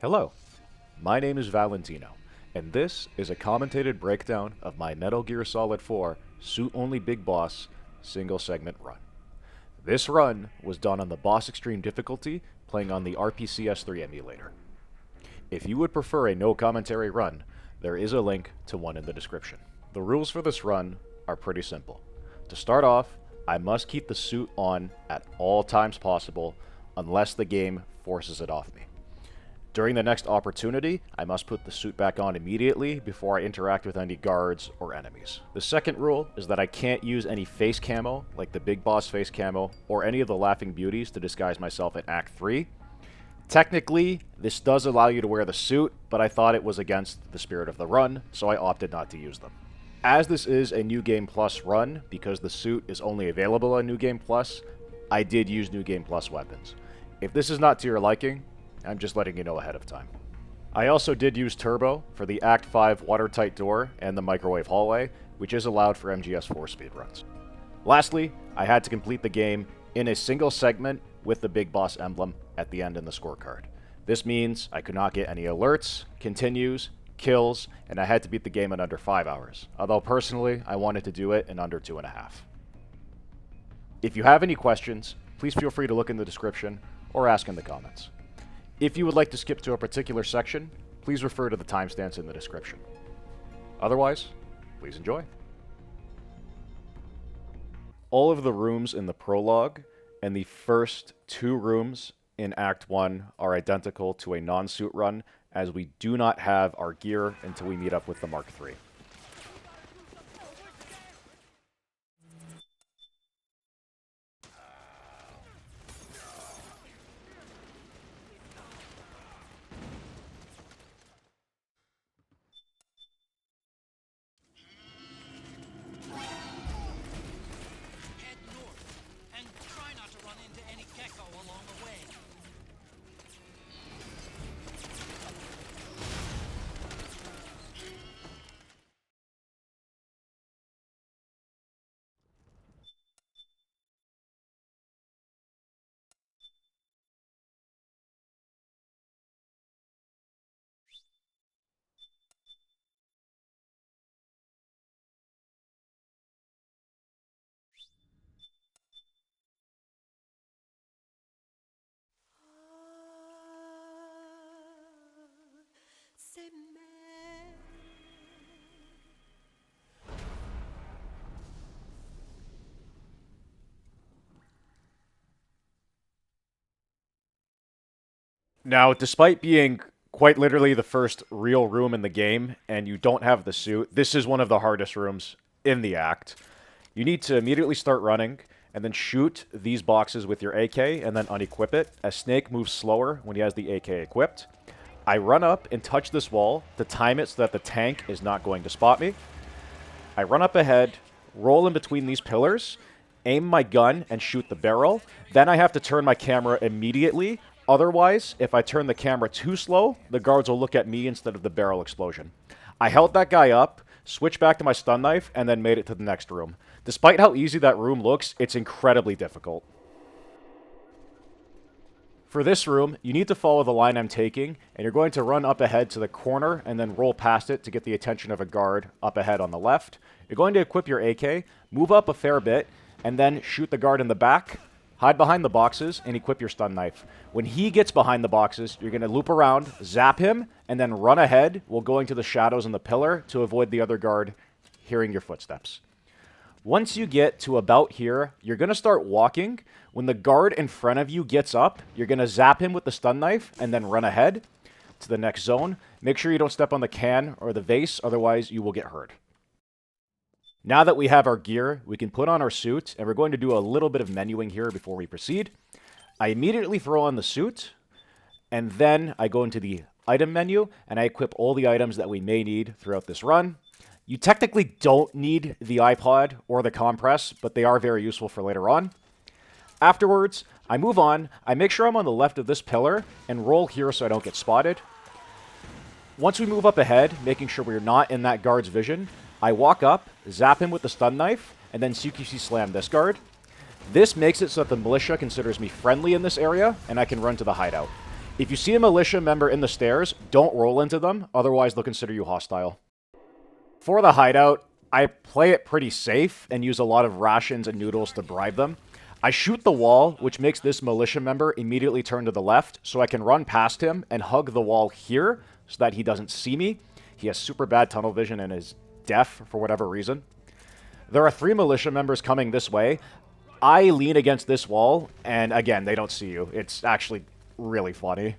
Hello, my name is Valentino, and this is a commentated breakdown of my Metal Gear Solid 4 Suit-Only Big Boss single-segment run. This run was done on the Boss Extreme difficulty, playing on the RPCS3 emulator. If you would prefer a no-commentary run, there is a link to one in the description. The rules for this run are pretty simple. To start off, I must keep the suit on at all times possible, unless the game forces it off me. During the next opportunity, I must put the suit back on immediately before I interact with any guards or enemies. The second rule is that I can't use any face camo, like the Big Boss face camo, or any of the Laughing Beauties to disguise myself in Act 3. Technically, this does allow you to wear the suit, but I thought it was against the spirit of the run, so I opted not to use them. As this is a New Game Plus run, because the suit is only available on New Game Plus, I did use New Game Plus weapons. If this is not to your liking, I'm just letting you know ahead of time. I also did use Turbo for the Act 5 watertight door and the microwave hallway, which is allowed for MGS4 speedruns. Lastly, I had to complete the game in a single segment with the Big Boss emblem at the end in the scorecard. This means I could not get any alerts, continues, kills, and I had to beat the game in under 5 hours, although personally, I wanted to do it in under 2.5. If you have any questions, please feel free to look in the description or ask in the comments. If you would like to skip to a particular section, please refer to the timestamps in the description. Otherwise, please enjoy. All of the rooms in the prologue and the first 2 rooms in Act 1 are identical to a non-suit run, as we do not have our gear until we meet up with the Mark III. Head north, and try not to run into any Gekko along the way. Now, despite being quite literally the first real room in the game, and you don't have the suit, this is one of the hardest rooms in the act. You need to immediately start running, and then shoot these boxes with your AK, and then unequip it, as Snake moves slower when he has the AK equipped. I run up and touch this wall to time it so that the tank is not going to spot me. I run up ahead, roll in between these pillars, aim my gun, and shoot the barrel. Then I have to turn my camera immediately. Otherwise, if I turn the camera too slow, the guards will look at me instead of the barrel explosion. I held that guy up, switched back to my stun knife, and then made it to the next room. Despite how easy that room looks, it's incredibly difficult. For this room, you need to follow the line I'm taking, and you're going to run up ahead to the corner and then roll past it to get the attention of a guard up ahead on the left. You're going to equip your AK, move up a fair bit, and then shoot the guard in the back, hide behind the boxes, and equip your stun knife. When he gets behind the boxes, you're going to loop around, zap him, and then run ahead while going to the shadows in the pillar to avoid the other guard hearing your footsteps. Once you get to about here, you're going to start walking. When the guard in front of you gets up, you're going to zap him with the stun knife and then run ahead to the next zone. Make sure you don't step on the can or the vase, otherwise you will get hurt. Now that we have our gear, we can put on our suit, and we're going to do a little bit of menuing here before we proceed. I immediately throw on the suit, and then I go into the item menu, and I equip all the items that we may need throughout this run. You technically don't need the iPod or the compress, but they are very useful for later on. Afterwards, I move on, I make sure I'm on the left of this pillar, and roll here so I don't get spotted. Once we move up ahead, making sure we're not in that guard's vision, I walk up, zap him with the stun knife, and then CQC slam this guard. This makes it so that the Militia considers me friendly in this area, and I can run to the hideout. If you see a militia member in the stairs, don't roll into them, otherwise they'll consider you hostile. For the hideout, I play it pretty safe and use a lot of rations and noodles to bribe them. I shoot the wall, which makes this militia member immediately turn to the left, so I can run past him and hug the wall here so that he doesn't see me. He has super bad tunnel vision and is deaf for whatever reason. There are 3 militia members coming this way. I lean against this wall, and again, they don't see you. It's actually really funny.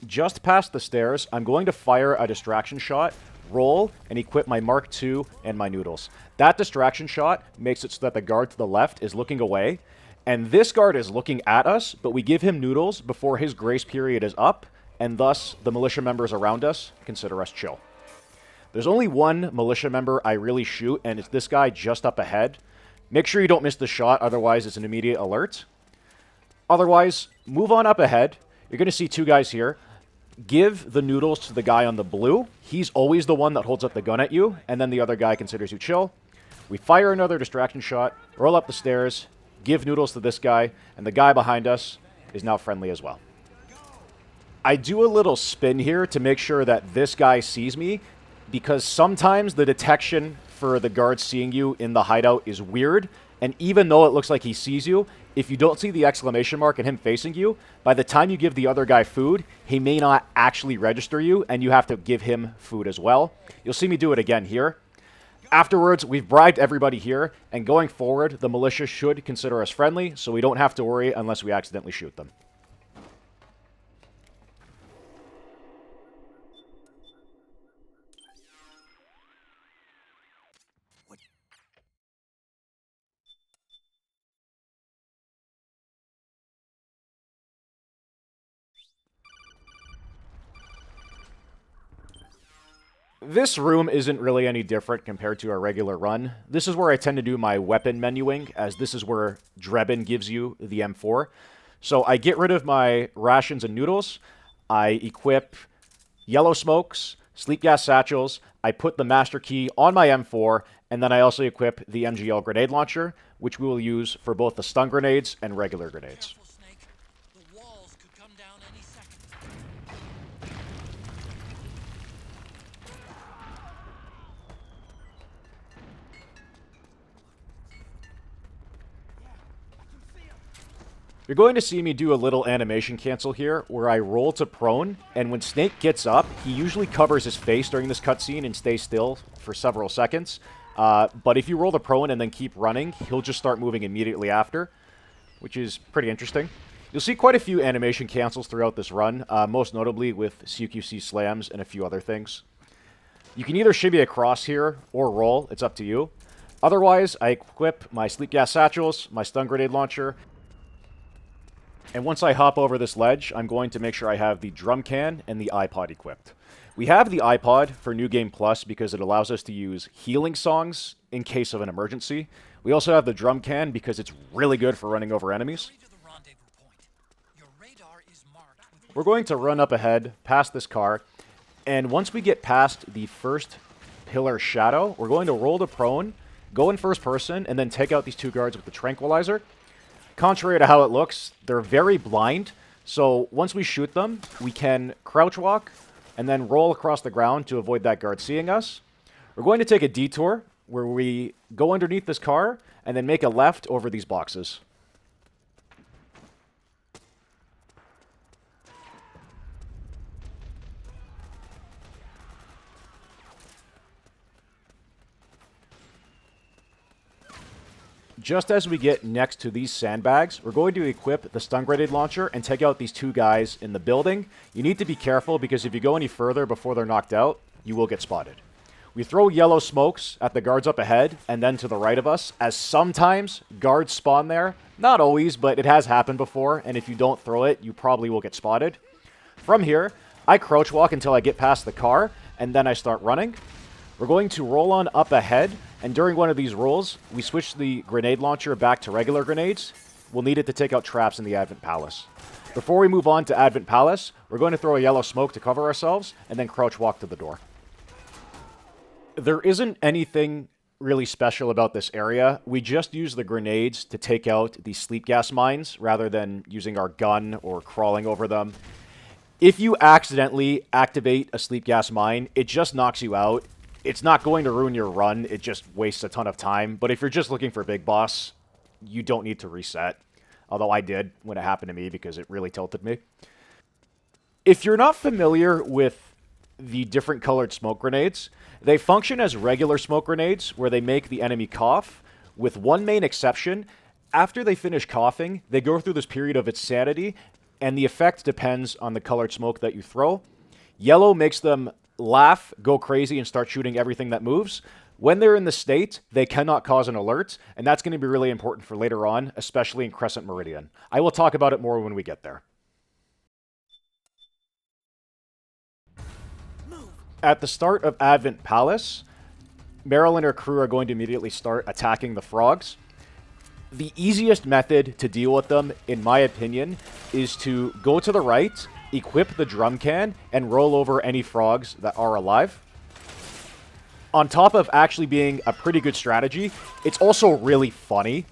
Just past the stairs, I'm going to fire a distraction shot, roll, and equip my Mark II and my noodles. That distraction shot makes it so that the guard to the left is looking away, and this guard is looking at us, but we give him noodles before his grace period is up, and thus the militia members around us consider us chill. There's only one militia member I really shoot, and it's this guy just up ahead. Make sure you don't miss the shot, otherwise it's an immediate alert. Otherwise, move on up ahead. You're going to see 2 guys here. Give the noodles to the guy on the blue. He's always the one that holds up the gun at you, and then the other guy considers you chill. We fire another distraction shot, roll up the stairs, give noodles to this guy, and the guy behind us is now friendly as well. I do a little spin here to make sure that this guy sees me, because sometimes the detection for the guard seeing you in the hideout is weird, and even though it looks like he sees you, if you don't see the exclamation mark and him facing you, by the time you give the other guy food, he may not actually register you, and you have to give him food as well. You'll see me do it again here. Afterwards, we've bribed everybody here, and going forward, the militia should consider us friendly, so we don't have to worry unless we accidentally shoot them. This room isn't really any different compared to a regular run. This is where I tend to do my weapon menuing, as this is where Drebin gives you the M4. So I get rid of my rations and noodles. I equip yellow smokes, sleep gas satchels. I put the master key on my M4, and then I also equip the MGL grenade launcher, which we will use for both the stun grenades and regular grenades. Careful, Snake. The walls could come down any second. You're going to see me do a little animation cancel here, where I roll to prone, and when Snake gets up, he usually covers his face during this cutscene and stays still for several seconds. But if you roll the prone and then keep running, he'll just start moving immediately after, which is pretty interesting. You'll see quite a few animation cancels throughout this run, most notably with CQC slams and a few other things. You can either shimmy across here or roll, it's up to you. Otherwise, I equip my sleep gas satchels, my stun grenade launcher, and once I hop over this ledge, I'm going to make sure I have the drum can and the iPod equipped. We have the iPod for New Game Plus because it allows us to use healing songs in case of an emergency. We also have the drum can because it's really good for running over enemies. Hurry to the rendezvous point. Your radar is marked with... We're going to run up ahead, past this car, and once we get past the first pillar shadow, we're going to roll to prone, go in first person, and then take out these 2 guards with the tranquilizer. Contrary to how it looks, they're very blind, so once we shoot them, we can crouch walk and then roll across the ground to avoid that guard seeing us. We're going to take a detour where we go underneath this car and then make a left over these boxes. Just as we get next to these sandbags, we're going to equip the stun grenade launcher and take out these 2 guys in the building. You need to be careful because if you go any further before they're knocked out, you will get spotted. We throw yellow smokes at the guards up ahead and then to the right of us, as sometimes guards spawn there. Not always, but it has happened before, and if you don't throw it, you probably will get spotted. From here, I crouch walk until I get past the car, and then I start running. We're going to roll on up ahead, and during one of these rolls, we switch the grenade launcher back to regular grenades. We'll need it to take out traps in the Advent Palace. Before we move on to Advent Palace, we're going to throw a yellow smoke to cover ourselves, and then crouch walk to the door. There isn't anything really special about this area. We just use the grenades to take out the sleep gas mines rather than using our gun or crawling over them. If you accidentally activate a sleep gas mine, it just knocks you out. It's not going to ruin your run, it just wastes a ton of time. But if you're just looking for Big Boss, you don't need to reset. Although I did when it happened to me because it really tilted me. If you're not familiar with the different colored smoke grenades, they function as regular smoke grenades where they make the enemy cough, with one main exception. After they finish coughing, they go through this period of insanity, and the effect depends on the colored smoke that you throw. Yellow makes them laugh, go crazy, and start shooting everything that moves. When they're in the state, they cannot cause an alert, and that's going to be really important for later on, especially in Crescent Meridian. I will talk about it more when we get there. At the start of Advent Palace, Meryl and her crew are going to immediately start attacking the frogs. The easiest method to deal with them, in my opinion, is to go to the right, equip the drum can, and roll over any frogs that are alive. On top of actually being a pretty good strategy, it's also really funny.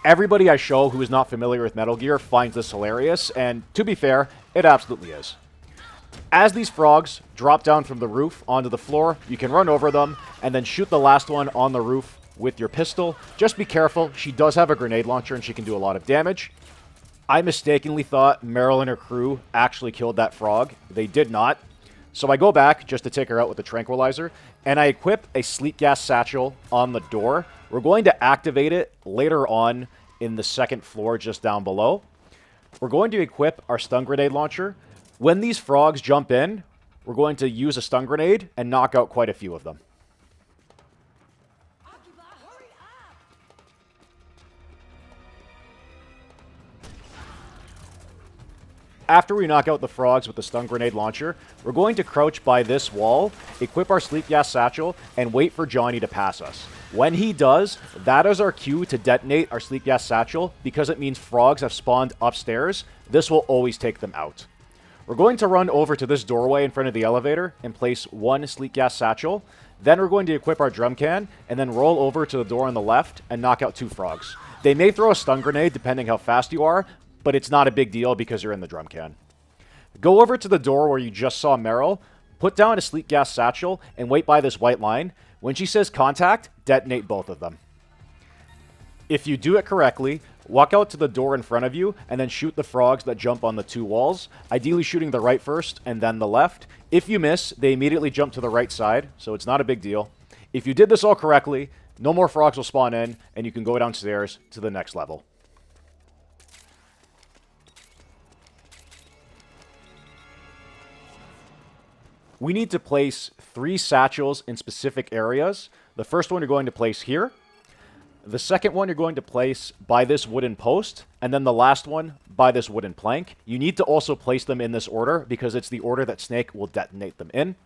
Everybody I show who is not familiar with Metal Gear finds this hilarious, and to be fair, it absolutely is. As these frogs drop down from the roof onto the floor, you can run over them and then shoot the last one on the roof with your pistol. Just be careful, she does have a grenade launcher and she can do a lot of damage. I mistakenly thought Meryl and her crew actually killed that frog. They did not. So I go back just to take her out with the tranquilizer, and I equip a sleep gas satchel on the door. We're going to activate it later on in the second floor just down below. We're going to equip our stun grenade launcher. When these frogs jump in, we're going to use a stun grenade and knock out quite a few of them. After we knock out the frogs with the stun grenade launcher, we're going to crouch by this wall, equip our sleep gas satchel, and wait for Johnny to pass us. When he does, that is our cue to detonate our sleep gas satchel, because it means frogs have spawned upstairs. This will always take them out. We're going to run over to this doorway in front of the elevator and place one sleep gas satchel. Then we're going to equip our drum can and then roll over to the door on the left and knock out two frogs. They may throw a stun grenade depending how fast you are, but it's not a big deal because you're in the drum can. Go over to the door where you just saw Meryl, put down a sleep gas satchel, and wait by this white line. When she says contact, detonate both of them. If you do it correctly, walk out to the door in front of you and then shoot the frogs that jump on the two walls, ideally shooting the right first and then the left. If you miss, they immediately jump to the right side, so it's not a big deal. If you did this all correctly, no more frogs will spawn in, and you can go downstairs to the next level. We need to place 3 satchels in specific areas. The first one you're going to place here. The second one you're going to place by this wooden post, and then the last one by this wooden plank. You need to also place them in this order because it's the order that Snake will detonate them in.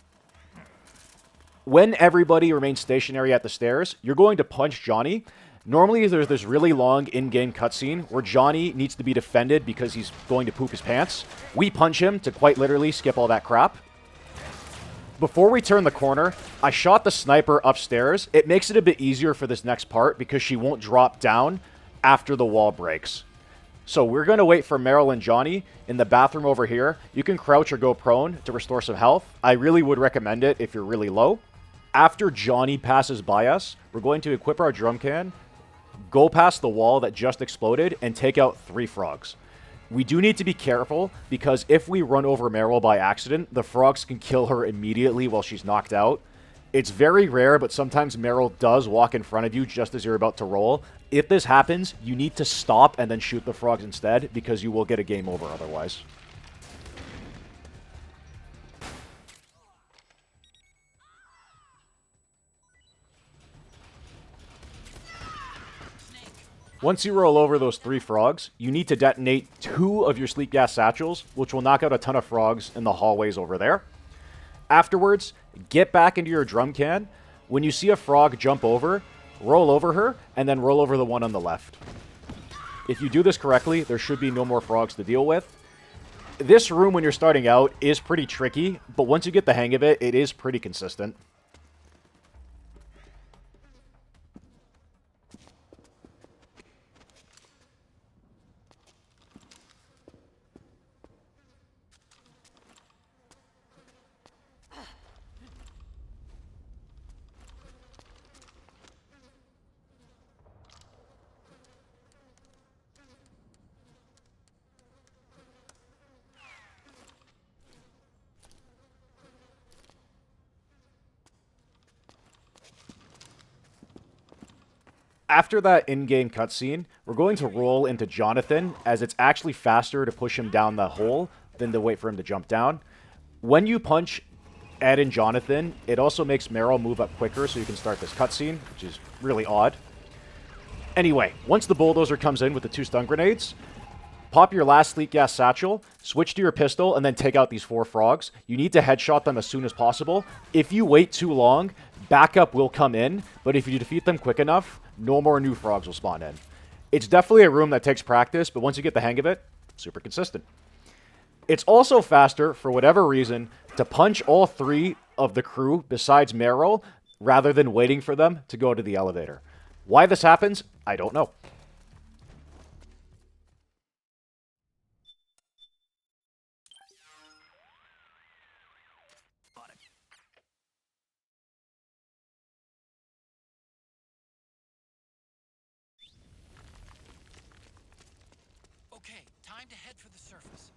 When everybody remains stationary at the stairs, you're going to punch Johnny. Normally there's this really long in-game cutscene where Johnny needs to be defended because he's going to poop his pants. We punch him to quite literally skip all that crap. Before we turn the corner, I shot the sniper upstairs. It makes it a bit easier for this next part because she won't drop down after the wall breaks. So we're going to wait for Meryl and Johnny in the bathroom over here. You can crouch or go prone to restore some health. I really would recommend it if you're really low. After Johnny passes by us, we're going to equip our drum can, go past the wall that just exploded, and take out 3 frogs. We do need to be careful, because if we run over Meryl by accident, the frogs can kill her immediately while she's knocked out. It's very rare, but sometimes Meryl does walk in front of you just as you're about to roll. If this happens, you need to stop and then shoot the frogs instead, because you will get a game over otherwise. Once you roll over those 3 frogs, you need to detonate 2 of your sleep gas satchels, which will knock out a ton of frogs in the hallways over there. Afterwards, get back into your drum can. When you see a frog jump over, roll over her, and then roll over the one on the left. If you do this correctly, there should be no more frogs to deal with. This room, when you're starting out, is pretty tricky, but once you get the hang of it, it is pretty consistent. After that in-game cutscene, we're going to roll into Jonathan, as it's actually faster to push him down the hole than to wait for him to jump down. When you punch Ed and Jonathan, it also makes Meryl move up quicker so you can start this cutscene, which is really odd. Anyway, once the bulldozer comes in with the 2 stun grenades, pop your last sleek gas satchel, switch to your pistol, and then take out these 4 frogs. You need to headshot them as soon as possible. If you wait too long, backup will come in, but if you defeat them quick enough, no more new frogs will spawn in. It's definitely a room that takes practice, but once you get the hang of it, super consistent. It's also faster, for whatever reason, to punch all 3 of the crew besides Meryl, rather than waiting for them to go to the elevator. Why this happens, I don't know. Okay, time to head for the surface.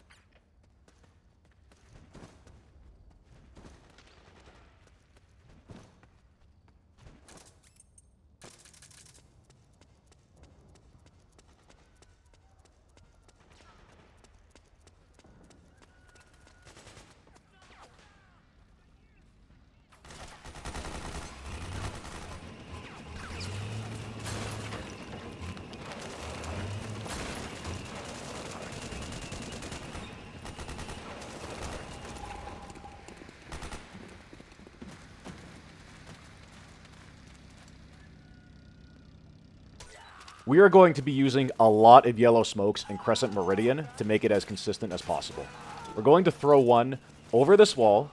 We are going to be using a lot of yellow smokes in Crescent Meridian to make it as consistent as possible. We're going to throw one over this wall,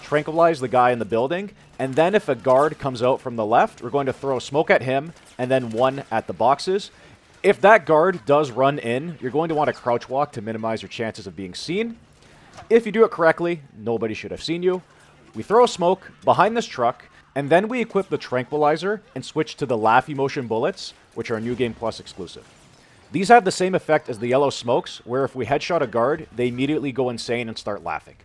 tranquilize the guy in the building, and then if a guard comes out from the left, we're going to throw smoke at him, and then one at the boxes. If that guard does run in, you're going to want to crouch walk to minimize your chances of being seen. If you do it correctly, nobody should have seen you. We throw smoke behind this truck, and then we equip the tranquilizer and switch to the laugh emotion bullets, which are New Game Plus exclusive. These have the same effect as the yellow smokes, where if we headshot a guard, they immediately go insane and start laughing.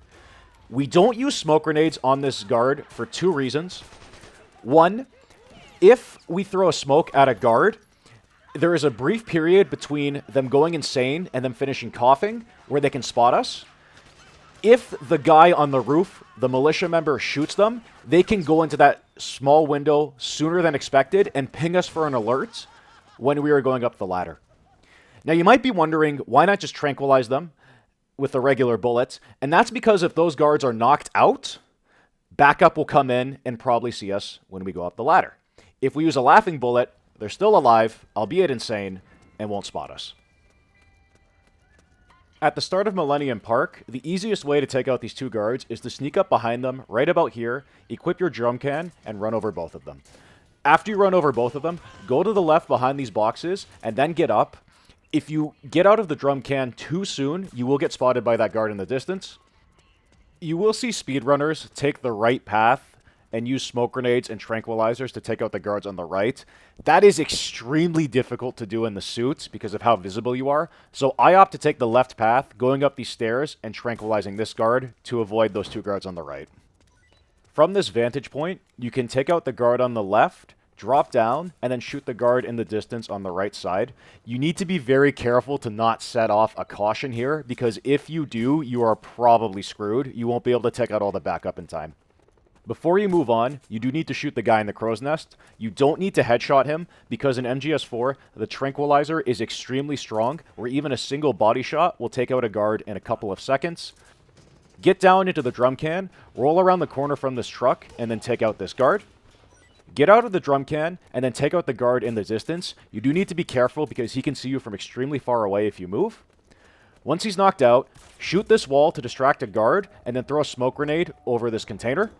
We don't use smoke grenades on this guard for 2 reasons. One, if we throw a smoke at a guard, there is a brief period between them going insane and them finishing coughing where they can spot us. If the guy on the roof, the militia member, shoots them, they can go into that small window sooner than expected and ping us for an alert when we are going up the ladder. Now, you might be wondering, why not just tranquilize them with the regular bullets? And that's because if those guards are knocked out, backup will come in and probably see us when we go up the ladder. If we use a laughing bullet, they're still alive, albeit insane, and won't spot us. At the start of Millennium Park, the easiest way to take out these 2 guards is to sneak up behind them right about here, equip your drum can, and run over both of them. After you run over both of them, go to the left behind these boxes, and then get up. If you get out of the drum can too soon, you will get spotted by that guard in the distance. You will see speedrunners take the right path and use smoke grenades and tranquilizers to take out the guards on the right. That is extremely difficult to do in the suits because of how visible you are. So I opt to take the left path, going up these stairs and tranquilizing this guard to avoid those 2 guards on the right. From this vantage point, you can take out the guard on the left, drop down, and then shoot the guard in the distance on the right side. You need to be very careful to not set off a caution here, because if you do, you are probably screwed. You won't be able to take out all the backup in time. Before you move on, you do need to shoot the guy in the crow's nest. You don't need to headshot him, because in MGS4, the tranquilizer is extremely strong, where even a single body shot will take out a guard in a couple of seconds. Get down into the drum can, roll around the corner from this truck, and then take out this guard. Get out of the drum can, and then take out the guard in the distance. You do need to be careful, because he can see you from extremely far away if you move. Once he's knocked out, shoot this wall to distract a guard, and then throw a smoke grenade over this container.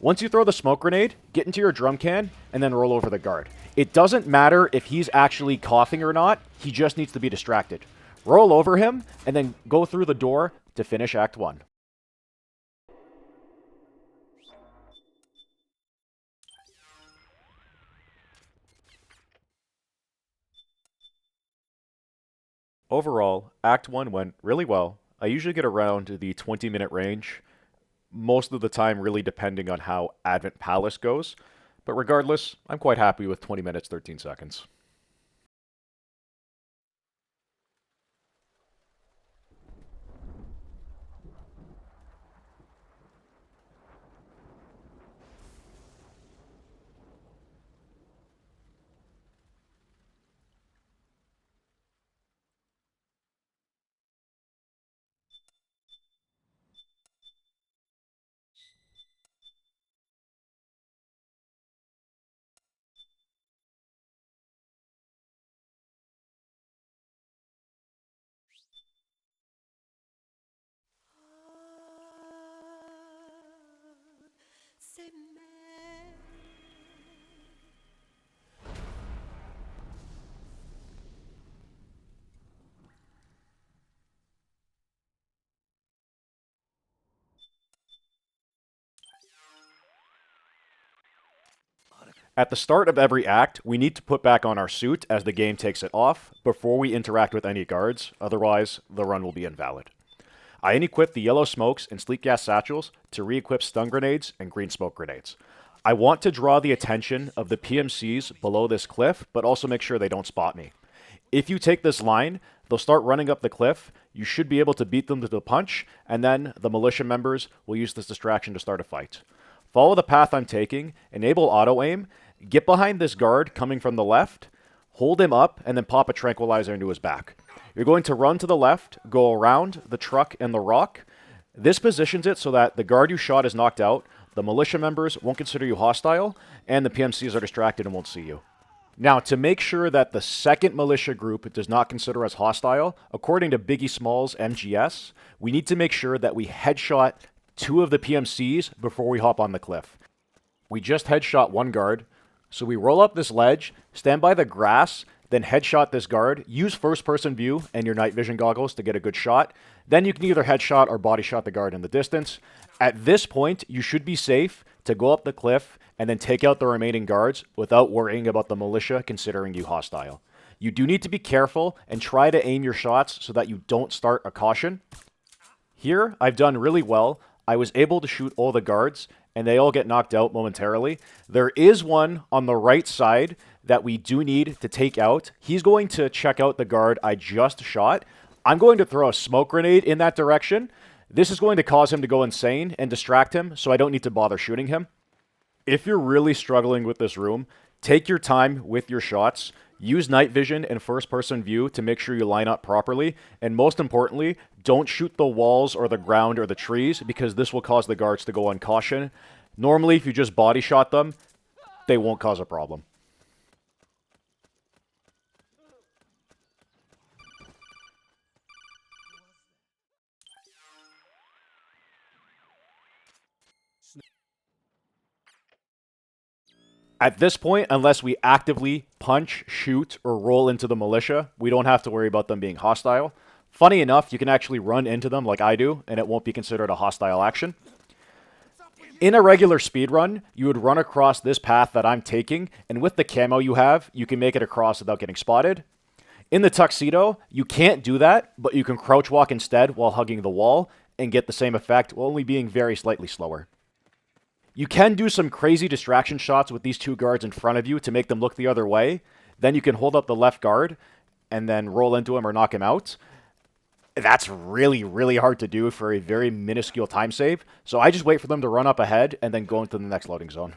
Once you throw the smoke grenade, get into your drum can, and then roll over the guard. It doesn't matter if he's actually coughing or not, he just needs to be distracted. Roll over him, and then go through the door to finish Act 1. Overall, Act 1 went really well. I usually get around the 20-minute range, most of the time really depending on how Advent Palace goes. But regardless, I'm quite happy with 20 minutes, 13 seconds. At the start of every act, we need to put back on our suit as the game takes it off before we interact with any guards, otherwise the run will be invalid. I unequip the yellow smokes and sleek gas satchels to re-equip stun grenades and green smoke grenades. I want to draw the attention of the PMCs below this cliff, but also make sure they don't spot me. If you take this line, they'll start running up the cliff, you should be able to beat them to the punch, and then the militia members will use this distraction to start a fight. Follow the path I'm taking, enable auto-aim, get behind this guard coming from the left, hold him up, and then pop a tranquilizer into his back. You're going to run to the left, go around the truck and the rock. This positions it so that the guard you shot is knocked out, the militia members won't consider you hostile, and the PMCs are distracted and won't see you. Now, to make sure that the second militia group does not consider us hostile, according to Biggie Small's MGS, we need to make sure that we headshot 2 of the PMCs before we hop on the cliff. We just headshot 1 guard, so we roll up this ledge, stand by the grass, then headshot this guard, use first-person view and your night vision goggles to get a good shot. Then you can either headshot or body shot the guard in the distance. At this point, you should be safe to go up the cliff and then take out the remaining guards without worrying about the militia considering you hostile. You do need to be careful and try to aim your shots so that you don't start a caution. Here, I've done really well. I was able to shoot all the guards, and they all get knocked out momentarily. There is one on the right side that we do need to take out. He's going to check out the guard I just shot. I'm going to throw a smoke grenade in that direction. This is going to cause him to go insane and distract him, so I don't need to bother shooting him. If you're really struggling with this room, take your time with your shots. Use night vision and first-person view to make sure you line up properly. And most importantly, don't shoot the walls or the ground or the trees because this will cause the guards to go on caution. Normally, if you just body shot them, they won't cause a problem. At this point, unless we actively punch, shoot, or roll into the militia, we don't have to worry about them being hostile. Funny enough, you can actually run into them like I do, and it won't be considered a hostile action. In a regular speedrun, you would run across this path that I'm taking, and with the camo you have, you can make it across without getting spotted. In the tuxedo, you can't do that, but you can crouch walk instead while hugging the wall, and get the same effect while only being very slightly slower. You can do some crazy distraction shots with these 2 guards in front of you to make them look the other way. Then you can hold up the left guard and then roll into him or knock him out. That's really, really hard to do for a very minuscule time save. So I just wait for them to run up ahead and then go into the next loading zone.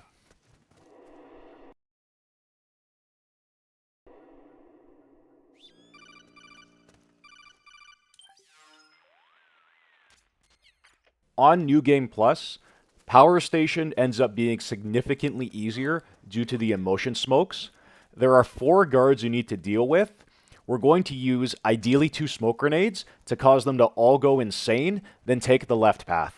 On New Game Plus, Power Station ends up being significantly easier due to the emotion smokes. There are 4 guards you need to deal with. We're going to use ideally 2 smoke grenades to cause them to all go insane, then take the left path.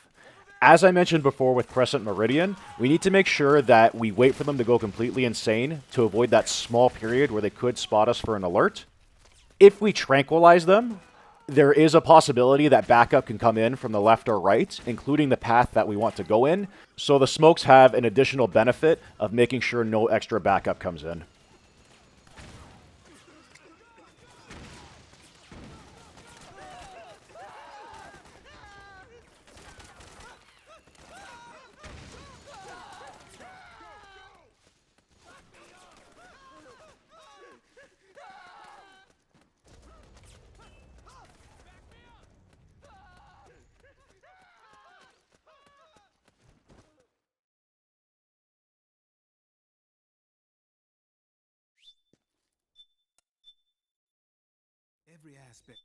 As I mentioned before with Crescent Meridian, we need to make sure that we wait for them to go completely insane to avoid that small period where they could spot us for an alert. If we tranquilize them, there is a possibility that backup can come in from the left or right, including the path that we want to go in, so the smokes have an additional benefit of making sure no extra backup comes in. Every aspect.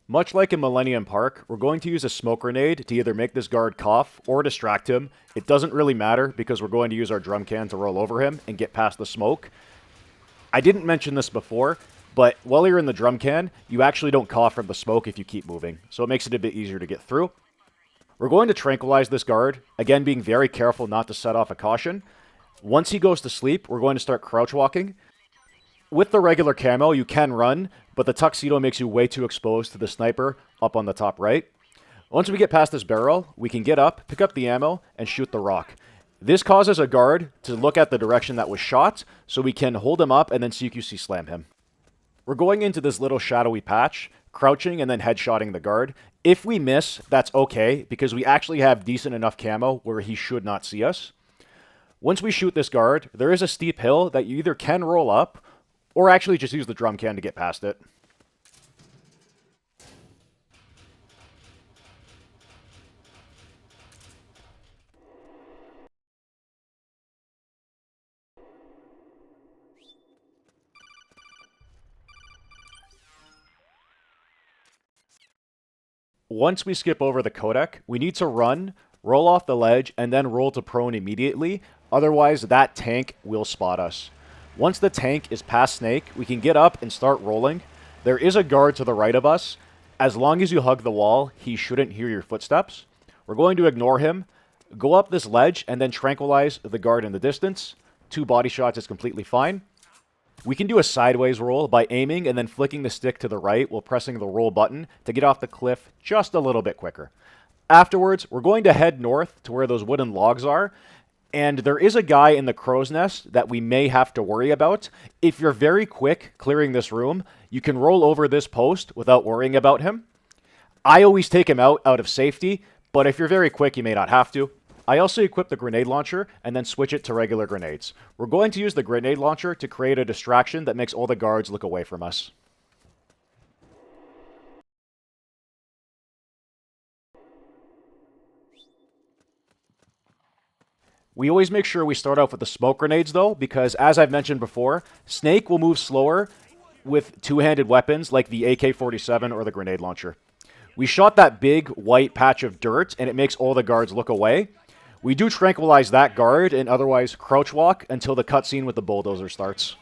Much like in Millennium Park, we're going to use a smoke grenade to either make this guard cough or distract him. It doesn't really matter because we're going to use our drum can to roll over him and get past the smoke. I didn't mention this before, but while you're in the drum can, you actually don't cough from the smoke if you keep moving, so it makes it a bit easier to get through. We're going to tranquilize this guard, again being very careful not to set off a caution. Once he goes to sleep, we're going to start crouch walking. With the regular camo, you can run, but the tuxedo makes you way too exposed to the sniper up on the top right. Once we get past this barrel, we can get up, pick up the ammo, and shoot the rock. This causes a guard to look at the direction that was shot, so we can hold him up and then CQC slam him. We're going into this little shadowy patch, crouching and then headshotting the guard. If we miss, that's okay, because we actually have decent enough camo where he should not see us. Once we shoot this guard, there is a steep hill that you either can roll up, or actually just use the drum can to get past it. Once we skip over the codec, we need to run, roll off the ledge, and then roll to prone immediately. Otherwise, that tank will spot us. Once the tank is past Snake, we can get up and start rolling. There is a guard to the right of us. As long as you hug the wall, he shouldn't hear your footsteps. We're going to ignore him, go up this ledge, and then tranquilize the guard in the distance. 2 body shots is completely fine. We can do a sideways roll by aiming and then flicking the stick to the right while pressing the roll button to get off the cliff just a little bit quicker. Afterwards, we're going to head north to where those wooden logs are, and there is a guy in the crow's nest that we may have to worry about. If you're very quick clearing this room, you can roll over this post without worrying about him. I always take him out of safety, but if you're very quick, you may not have to. I also equip the grenade launcher and then switch it to regular grenades. We're going to use the grenade launcher to create a distraction that makes all the guards look away from us. We always make sure we start off with the smoke grenades though, because as I've mentioned before, Snake will move slower with two-handed weapons like the AK-47 or the grenade launcher. We shot that big white patch of dirt and it makes all the guards look away. We do tranquilize that guard and otherwise crouch walk until the cutscene with the bulldozer starts.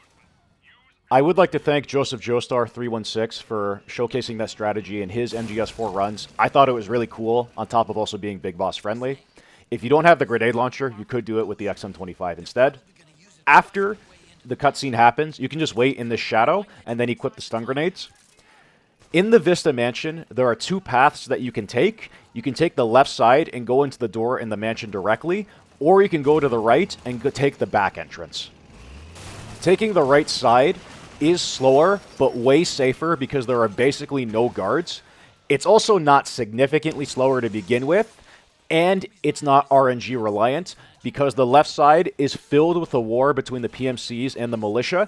I would like to thank Joseph Joestar 316 for showcasing that strategy in his MGS4 runs. I thought it was really cool, on top of also being big boss friendly. If you don't have the grenade launcher, you could do it with the XM25 instead. After the cutscene happens, you can just wait in this shadow and then equip the stun grenades. In the Vista Mansion, there are 2 paths that you can take. You can take the left side and go into the door in the mansion directly, or you can go to the right and take the back entrance. Taking the right side is slower, but way safer because there are basically no guards. It's also not significantly slower to begin with, and it's not RNG reliant because the left side is filled with a war between the PMCs and the Militia,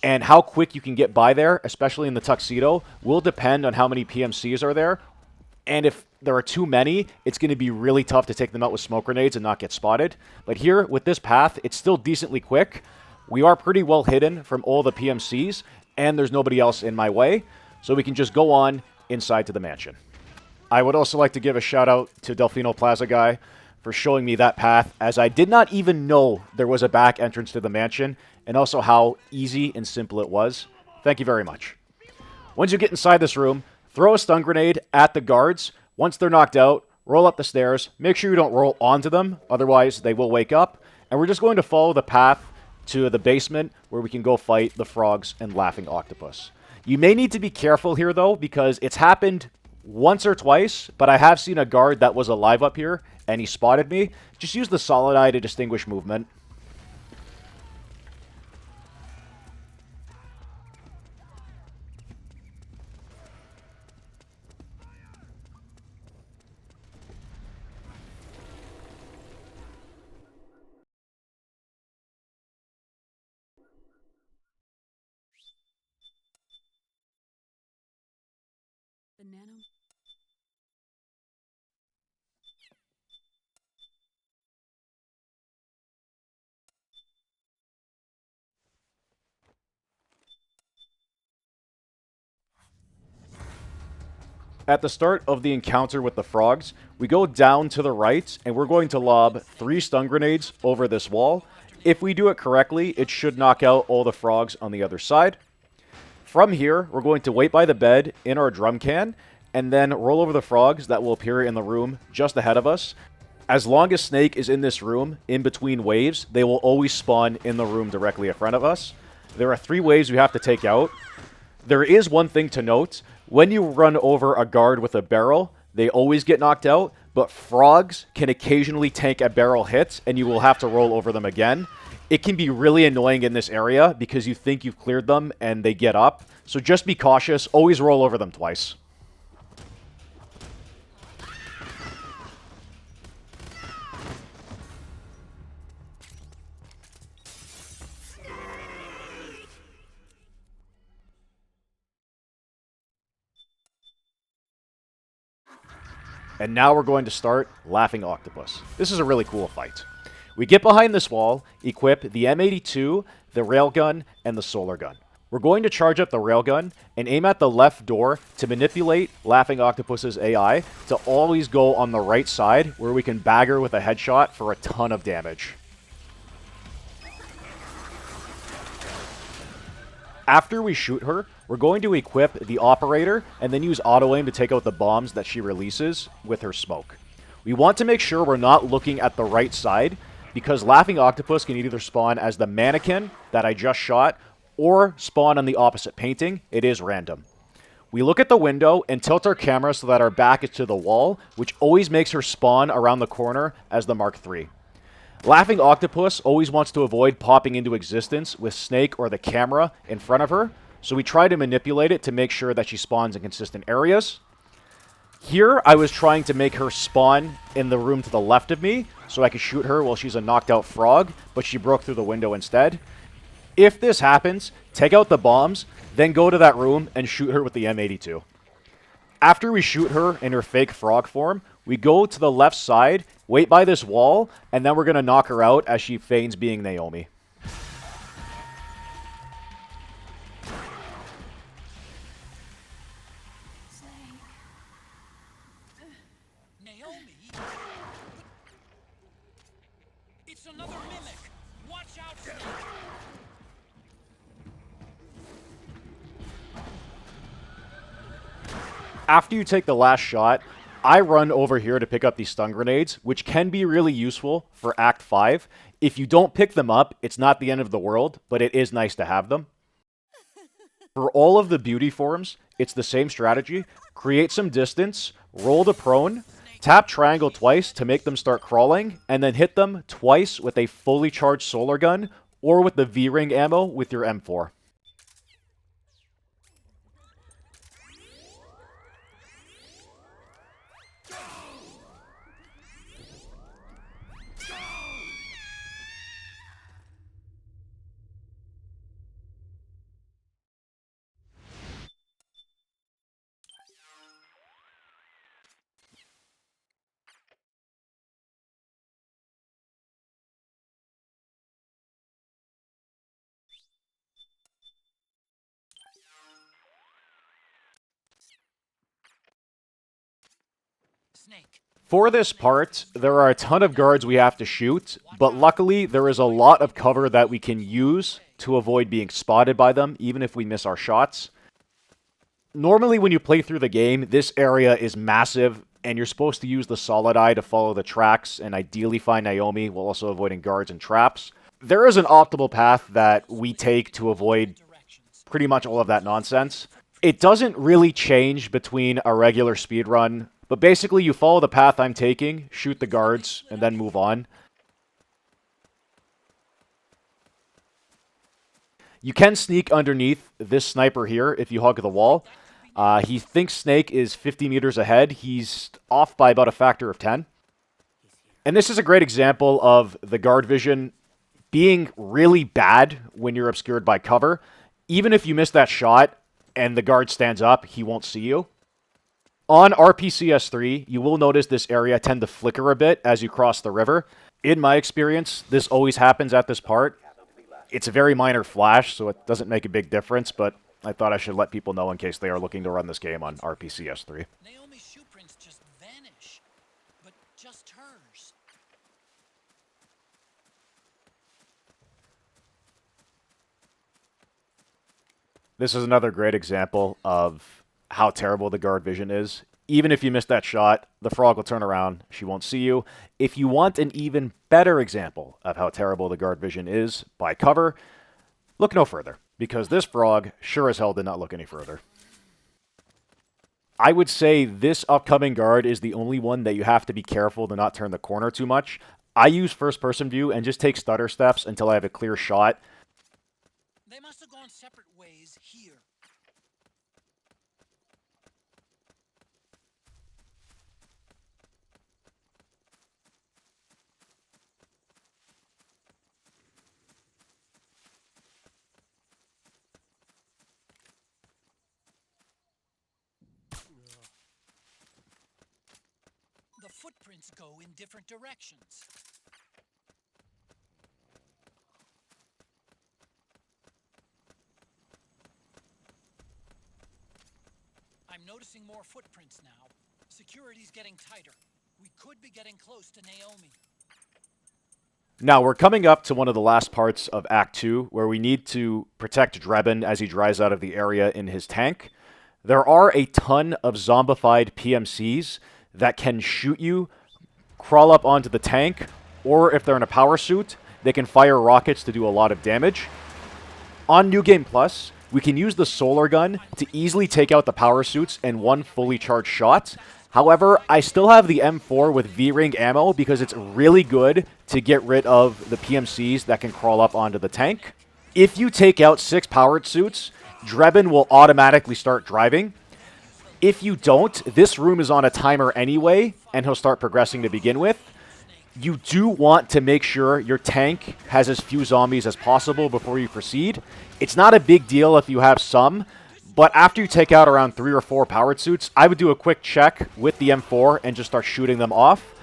and how quick you can get by there, especially in the tuxedo, will depend on how many PMCs are there. And if there are too many, it's going to be really tough to take them out with smoke grenades and not get spotted. But here, with this path, it's still decently quick. We are pretty well hidden from all the PMCs, and there's nobody else in my way, so we can just go on inside to the mansion. I would also like to give a shout out to Delfino Plaza Guy for showing me that path, as I did not even know there was a back entrance to the mansion, and also how easy and simple it was. Thank you very much. Once you get inside this room, throw a stun grenade at the guards. Once they're knocked out, roll up the stairs. Make sure you don't roll onto them, otherwise they will wake up. And we're just going to follow the path to the basement where we can go fight the frogs and laughing octopus. You may need to be careful here though, because it's happened once or twice, but I have seen a guard that was alive up here and he spotted me. Just use the solid eye to distinguish movement. The nano. At the start of the encounter with the frogs, we go down to the right, and we're going to lob 3 stun grenades over this wall. If we do it correctly, it should knock out all the frogs on the other side. From here, we're going to wait by the bed in our drum can, and then roll over the frogs that will appear in the room just ahead of us. As long as Snake is in this room, in between waves, they will always spawn in the room directly in front of us. there are 3 waves we have to take out. There is one thing to note. When you run over a guard with a barrel, they always get knocked out, but frogs can occasionally tank a barrel hit, and you will have to roll over them again. It can be really annoying in this area because you think you've cleared them and they get up. So just be cautious. Always roll over them twice. And now we're going to start Laughing Octopus. This is a really cool fight. We get behind this wall, equip the M82, the railgun, and the solar gun. We're going to charge up the railgun and aim at the left door to manipulate Laughing Octopus's AI to always go on the right side where we can bag her with a headshot for a ton of damage. After we shoot her, we're going to equip the operator and then use auto-aim to take out the bombs that she releases with her smoke. We want to make sure we're not looking at the right side because Laughing Octopus can either spawn as the mannequin that I just shot or spawn on the opposite painting. It is random. We look at the window and tilt our camera so that our back is to the wall, which always makes her spawn around the corner as the Mark III. Laughing Octopus always wants to avoid popping into existence with Snake or the camera in front of her, so we try to manipulate it to make sure that she spawns in consistent areas. Here, I was trying to make her spawn in the room to the left of me, so I could shoot her while she's a knocked out frog, but she broke through the window instead. If this happens, take out the bombs, then go to that room and shoot her with the M82. After we shoot her in her fake frog form, we go to the left side, wait by this wall, and then we're going to knock her out as she feigns being Naomi. Naomi? It's another mimic! Watch out, Snake! After you take the last shot, I run over here to pick up these stun grenades, which can be really useful for Act 5. If you don't pick them up, it's not the end of the world, but it is nice to have them. For all of the beauty forms, it's the same strategy. Create some distance, roll to prone, tap triangle twice to make them start crawling, and then hit them twice with a fully charged solar gun or with the V-ring ammo with your M4. Snake. For this part, there are a ton of guards we have to shoot, but luckily there is a lot of cover that we can use to avoid being spotted by them, even if we miss our shots. Normally when you play through the game, this area is massive, and you're supposed to use the solid eye to follow the tracks and ideally find Naomi while also avoiding guards and traps. There is an optimal path that we take to avoid pretty much all of that nonsense. It doesn't really change between a regular speedrun, but basically you follow the path I'm taking, shoot the guards, and then move on. You can sneak underneath this sniper here if you hug the wall. He thinks Snake is 50 meters ahead. He's off by about a factor of 10. And this is a great example of the guard vision being really bad when you're obscured by cover. Even if you miss that shot and the guard stands up, he won't see you. On RPCS3, you will notice this area tend to flicker a bit as you cross the river. In my experience, this always happens at this part. It's a very minor flash, so it doesn't make a big difference, but I thought I should let people know in case they are looking to run this game on RPCS3. Naomi's shoe prints just vanish, but just hers. This is another great example of how terrible the guard vision is. Even if you miss that shot, the frog will turn around. She won't see you. If you want an even better example of how terrible the guard vision is by cover, look no further. because this frog sure as hell did not look any further. I would say this upcoming guard is the only one that you have to be careful to not turn the corner too much. I use first-person view and just take stutter steps until I have a clear shot. They must have gone separate ways here. The footprints go in different directions. I'm noticing more footprints now. Security's getting tighter. We could be getting close to Naomi. Now, we're coming up to one of the last parts of Act 2, where we need to protect Drebin as he dries out of the area in his tank. There are a ton of zombified PMCs that can shoot you, crawl up onto the tank, or if they're in a power suit, they can fire rockets to do a lot of damage. On New Game Plus, we can use the solar gun to easily take out the power suits in one fully charged shot. However, I still have the M4 with V-Ring ammo because it's really good to get rid of the PMCs that can crawl up onto the tank. If you take out 6 powered suits, Drebin will automatically start driving. If you don't, this room is on a timer anyway, and he'll start progressing to begin with. You do want to make sure your tank has as few zombies as possible before you proceed. It's not a big deal if you have some, but after you take out around 3 or 4 powered suits, I would do a quick check with the M4 and just start shooting them off.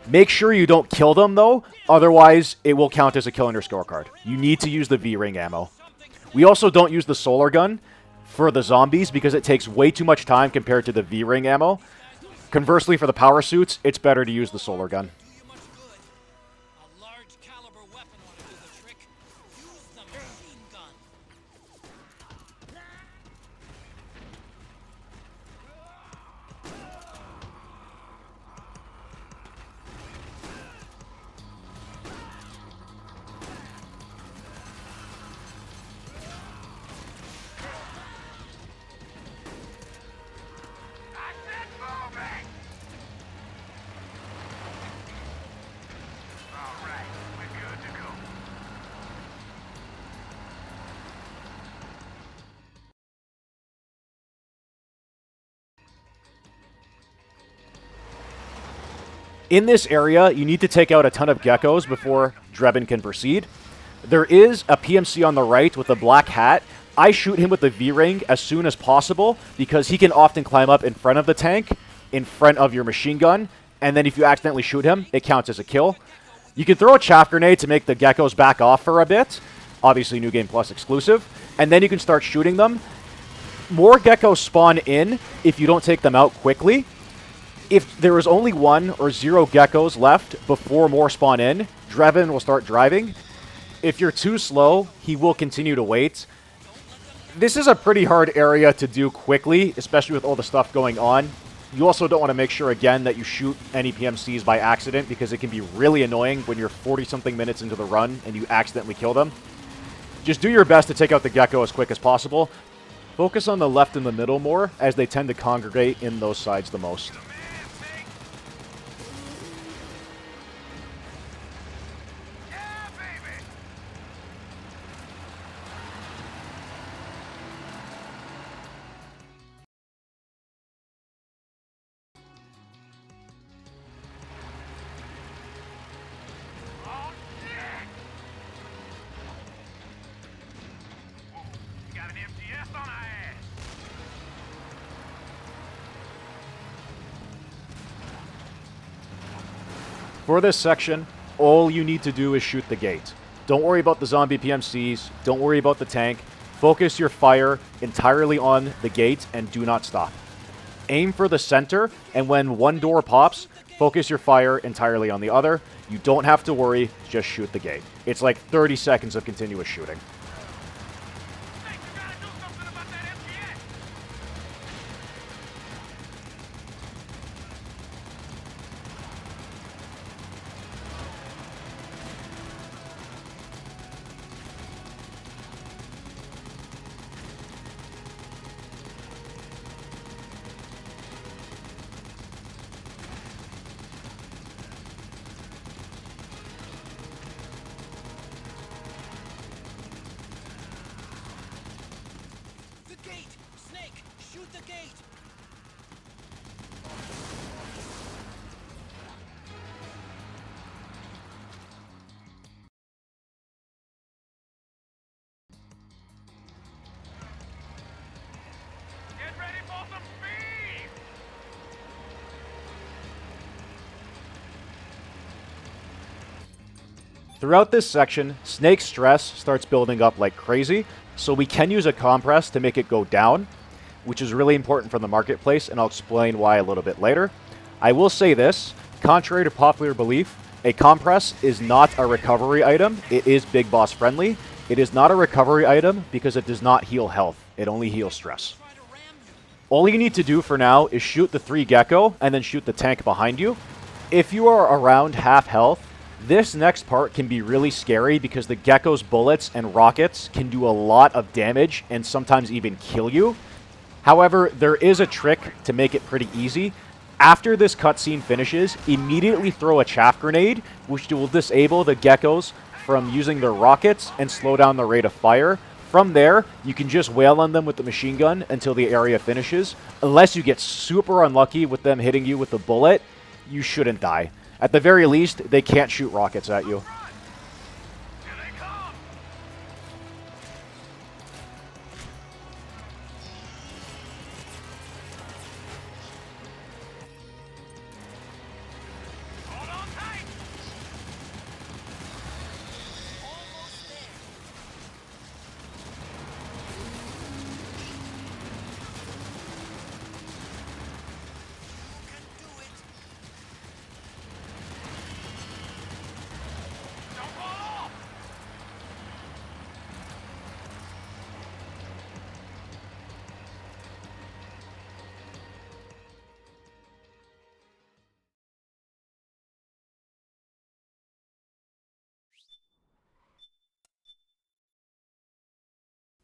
Make sure you don't kill them, though. Otherwise, it will count as a kill on your scorecard. You need to use the V-Ring ammo. We also don't use the solar gun for the zombies because it takes way too much time compared to the V-Ring ammo. Conversely, for the power suits, it's better to use the solar gun. A large caliber weapon ought to do the trick. Use the machine gun. In this area, you need to take out a ton of geckos before Drebin can proceed. There is a PMC on the right with a black hat. I shoot him with the V-Ring as soon as possible because he can often climb up in front of the tank, in front of your machine gun, and then if you accidentally shoot him, it counts as a kill. You can throw a chaff grenade to make the geckos back off for a bit, obviously New Game Plus exclusive, and then you can start shooting them. More geckos spawn in if you don't take them out quickly. If there is only 1 or 0 geckos left before more spawn in, Drebin will start driving. If you're too slow, he will continue to wait. This is a pretty hard area to do quickly, especially with all the stuff going on. You also don't want to make sure, again, that you shoot any PMCs by accident because it can be really annoying when you're 40-something minutes into the run and you accidentally kill them. Just do your best to take out the Gekko as quick as possible. Focus on the left and the middle more, as they tend to congregate in those sides the most. For this section, all you need to do is shoot the gate. Don't worry about the zombie PMCs. Don't worry about the tank. Focus your fire entirely on the gate and do not stop. Aim for the center, and when one door pops, focus your fire entirely on the other. You don't have to worry, just shoot the gate. It's like 30 seconds of continuous shooting. Throughout this section, Snake's stress starts building up like crazy, so we can use a compress to make it go down, which is really important for the marketplace, and I'll explain why a little bit later. I will say this, contrary to popular belief, a compress is not a recovery item. It is big boss friendly. It is not a recovery item because it does not heal health. It only heals stress. All you need to do for now is shoot the 3 Gekko and then shoot the tank behind you. If you are around half health, this next part can be really scary because the Gekko's bullets and rockets can do a lot of damage and sometimes even kill you. However, there is a trick to make it pretty easy. After this cutscene finishes, immediately throw a chaff grenade, which will disable the Gekkos from using their rockets and slow down the rate of fire. From there, you can just wail on them with the machine gun until the area finishes. Unless you get super unlucky with them hitting you with a bullet, you shouldn't die. At the very least, they can't shoot rockets at you.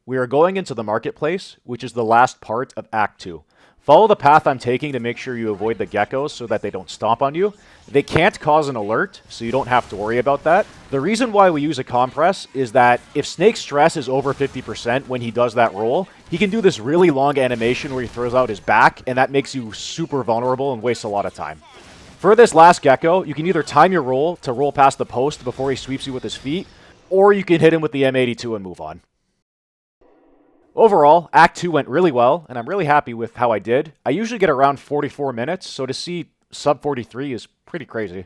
We are going into the marketplace, which is the last part of Act 2. Follow the path I'm taking to make sure you avoid the Gekkos so that they don't stomp on you. They can't cause an alert, so you don't have to worry about that. The reason why we use a compress is that if Snake's stress is over 50% when he does that roll, he can do this really long animation where he throws out his back, and that makes you super vulnerable and wastes a lot of time. For this last Gekko, you can either time your roll to roll past the post before he sweeps you with his feet, or you can hit him with the M82 and move on. Overall, Act 2 went really well, and I'm really happy with how I did. I usually get around 44 minutes, so to see sub 43 is pretty crazy.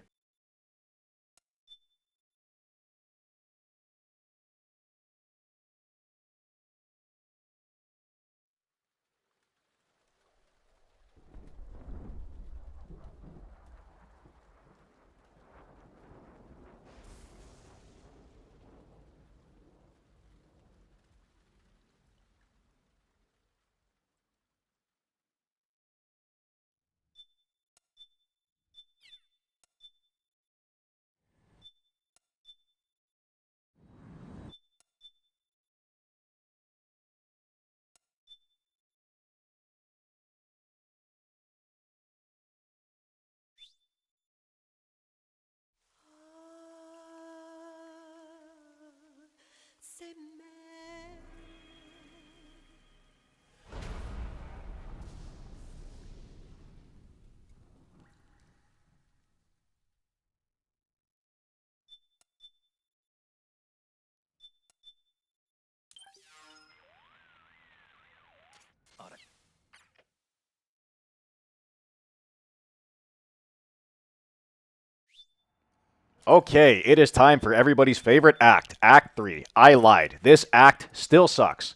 Okay, it is time for everybody's favorite act, Act 3. I lied. This act still sucks.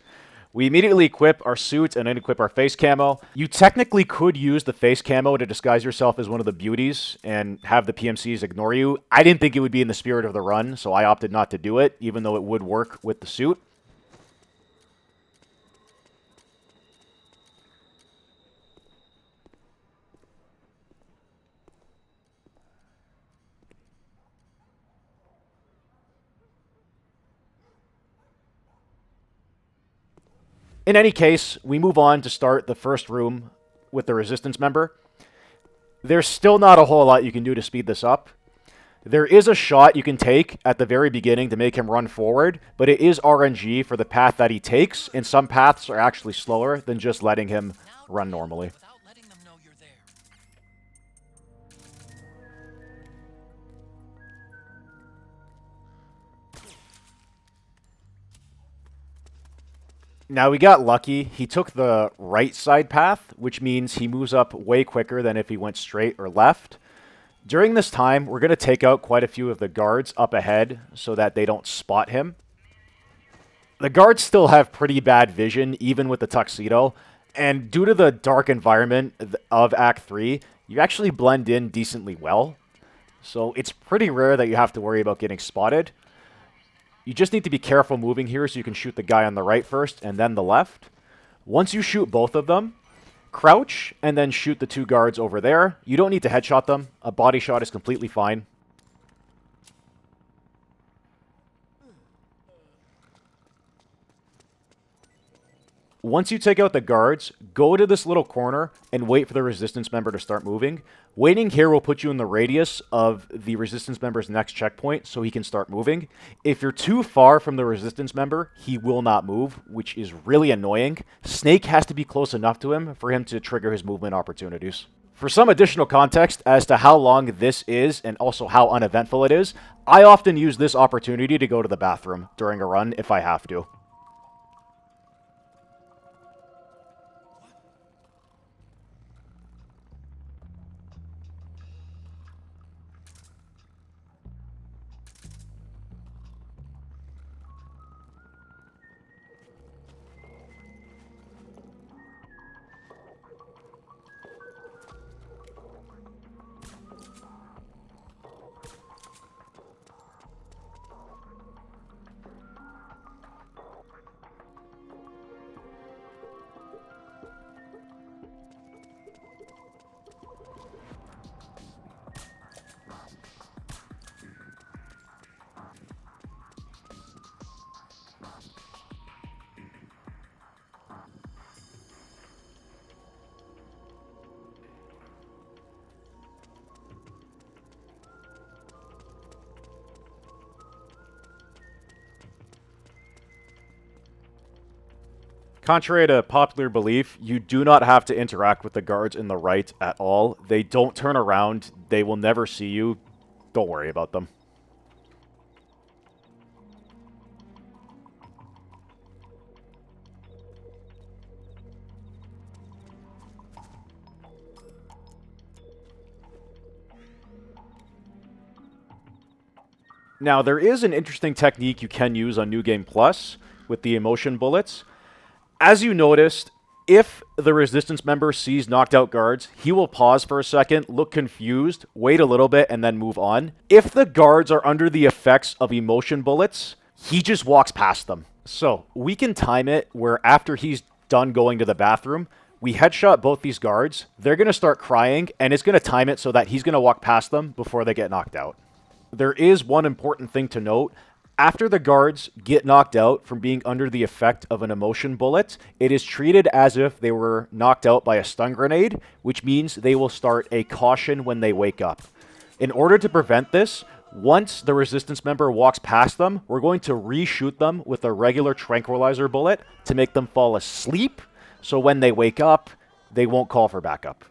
We immediately equip our suit and then equip our face camo. You technically could use the face camo to disguise yourself as one of the beauties and have the PMCs ignore you. I didn't think it would be in the spirit of the run, so I opted not to do it, even though it would work with the suit. In any case, we move on to start the first room with the Resistance member. There's still not a whole lot you can do to speed this up. There is a shot you can take at the very beginning to make him run forward, but it is RNG for the path that he takes, and some paths are actually slower than just letting him run normally. Now, we got lucky. He took the right side path, which means he moves up way quicker than if he went straight or left. During this time, we're going to take out quite a few of the guards up ahead so that they don't spot him. The guards still have pretty bad vision, even with the tuxedo, and due to the dark environment of Act 3, you actually blend in decently well. So it's pretty rare that you have to worry about getting spotted. You just need to be careful moving here so you can shoot the guy on the right first and then the left. Once you shoot both of them, crouch and then shoot the 2 guards over there. You don't need to headshot them. A body shot is completely fine. Once you take out the guards, go to this little corner and wait for the resistance member to start moving. Waiting here will put you in the radius of the resistance member's next checkpoint so he can start moving. If you're too far from the resistance member, he will not move, which is really annoying. Snake has to be close enough to him for him to trigger his movement opportunities. For some additional context as to how long this is and also how uneventful it is, I often use this opportunity to go to the bathroom during a run if I have to. Contrary to popular belief, you do not have to interact with the guards in the right at all. They don't turn around. They will never see you. Don't worry about them. Now, there is an interesting technique you can use on New Game Plus with the emotion bullets. As you noticed, if the resistance member sees knocked out guards, he will pause for a second, look confused, wait a little bit, and then move on. If the guards are under the effects of emotion bullets, he just walks past them. So we can time it where after he's done going to the bathroom, we headshot both these guards. They're going to start crying, and it's going to time it so that he's going to walk past them before they get knocked out. There is one important thing to note. After the guards get knocked out from being under the effect of an emotion bullet, it is treated as if they were knocked out by a stun grenade, which means they will start a caution when they wake up. In order to prevent this, once the resistance member walks past them, we're going to reshoot them with a regular tranquilizer bullet to make them fall asleep, so when they wake up, they won't call for backup.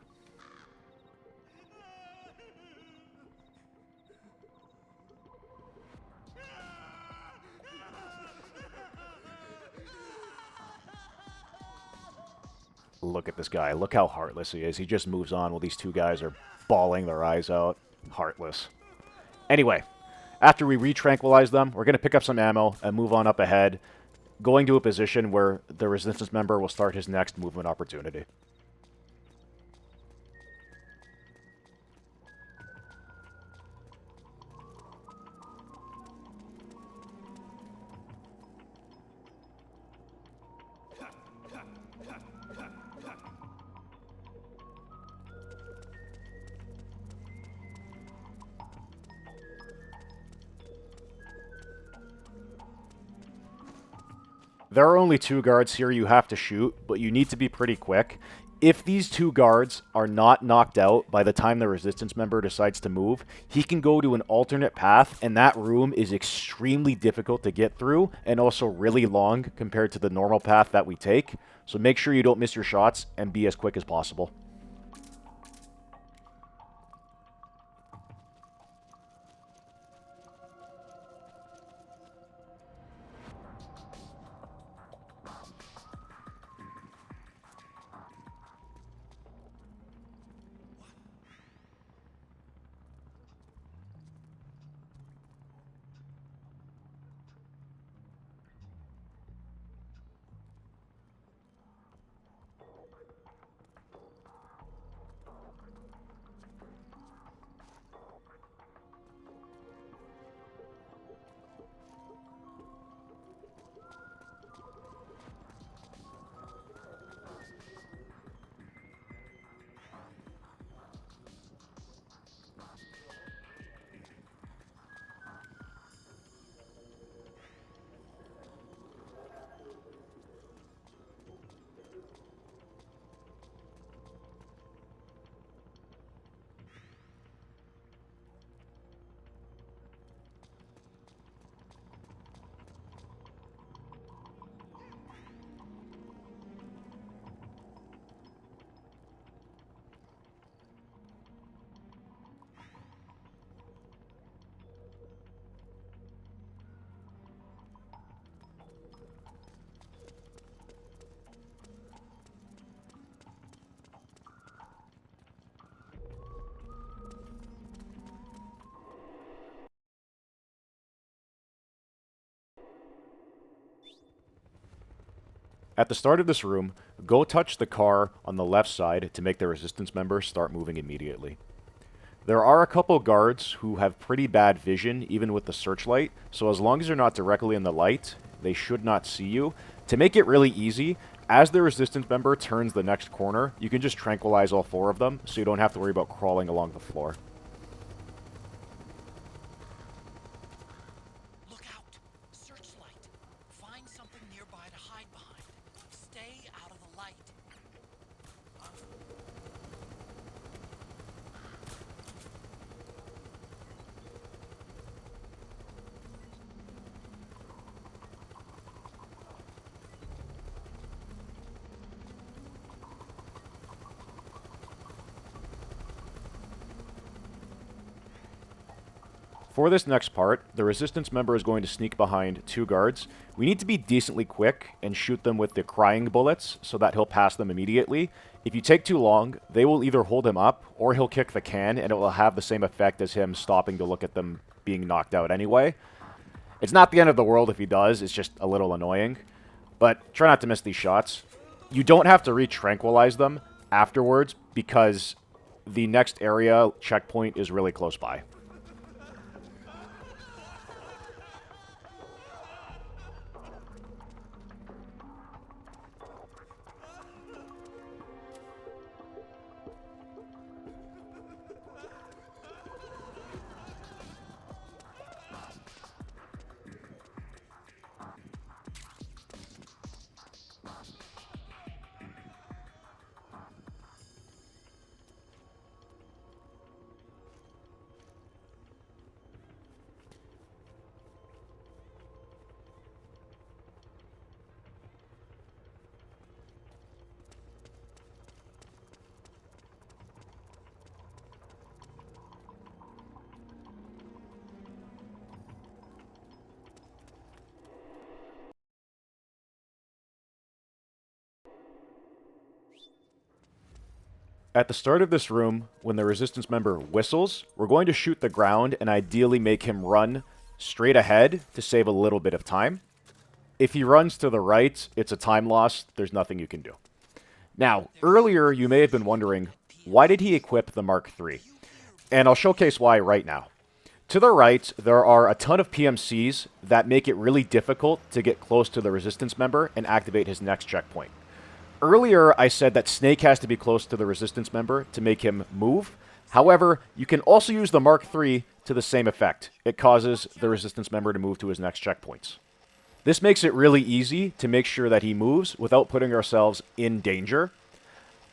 Look at this guy. Look how heartless he is. He just moves on while these 2 guys are bawling their eyes out. Heartless. Anyway, after we re-tranquilize them, we're going to pick up some ammo and move on up ahead, going to a position where the resistance member will start his next movement opportunity. There are only 2 guards here you have to shoot, but you need to be pretty quick. If these 2 guards are not knocked out by the time the resistance member decides to move, he can go to an alternate path, and that room is extremely difficult to get through, and also really long compared to the normal path that we take. So make sure you don't miss your shots and be as quick as possible. At the start of this room, go touch the car on the left side to make the resistance members start moving immediately. There are a couple guards who have pretty bad vision, even with the searchlight, so as long as you're not directly in the light, they should not see you. To make it really easy, as the resistance member turns the next corner, you can just tranquilize all 4 of them, so you don't have to worry about crawling along the floor. Look out! Searchlight. Find something nearby to hide behind. Stay out of the light. For this next part, the resistance member is going to sneak behind 2 guards. We need to be decently quick and shoot them with the crying bullets so that he'll pass them immediately. If you take too long, they will either hold him up or he'll kick the can and it will have the same effect as him stopping to look at them being knocked out anyway. It's not the end of the world if he does, it's just a little annoying. But try not to miss these shots. You don't have to re-tranquilize them afterwards because the next area checkpoint is really close by. At the start of this room, when the resistance member whistles, we're going to shoot the ground and ideally make him run straight ahead to save a little bit of time. If he runs to the right, it's a time loss. There's nothing you can do. Now, earlier you may have been wondering, why did he equip the Mark III? And I'll showcase why right now. To the right, there are a ton of PMCs that make it really difficult to get close to the resistance member and activate his next checkpoint. Earlier, I said that Snake has to be close to the resistance member to make him move. However, you can also use the Mark III to the same effect. It causes the resistance member to move to his next checkpoints. This makes it really easy to make sure that he moves without putting ourselves in danger.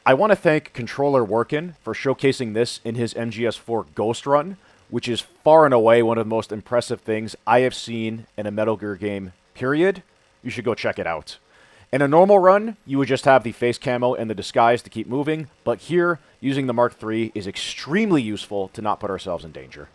I want to thank Controller Workin for showcasing this in his MGS4 Ghost Run, which is far and away one of the most impressive things I have seen in a Metal Gear game, period. You should go check it out. In a normal run, you would just have the face camo and the disguise to keep moving, but here, using the Mark III is extremely useful to not put ourselves in danger.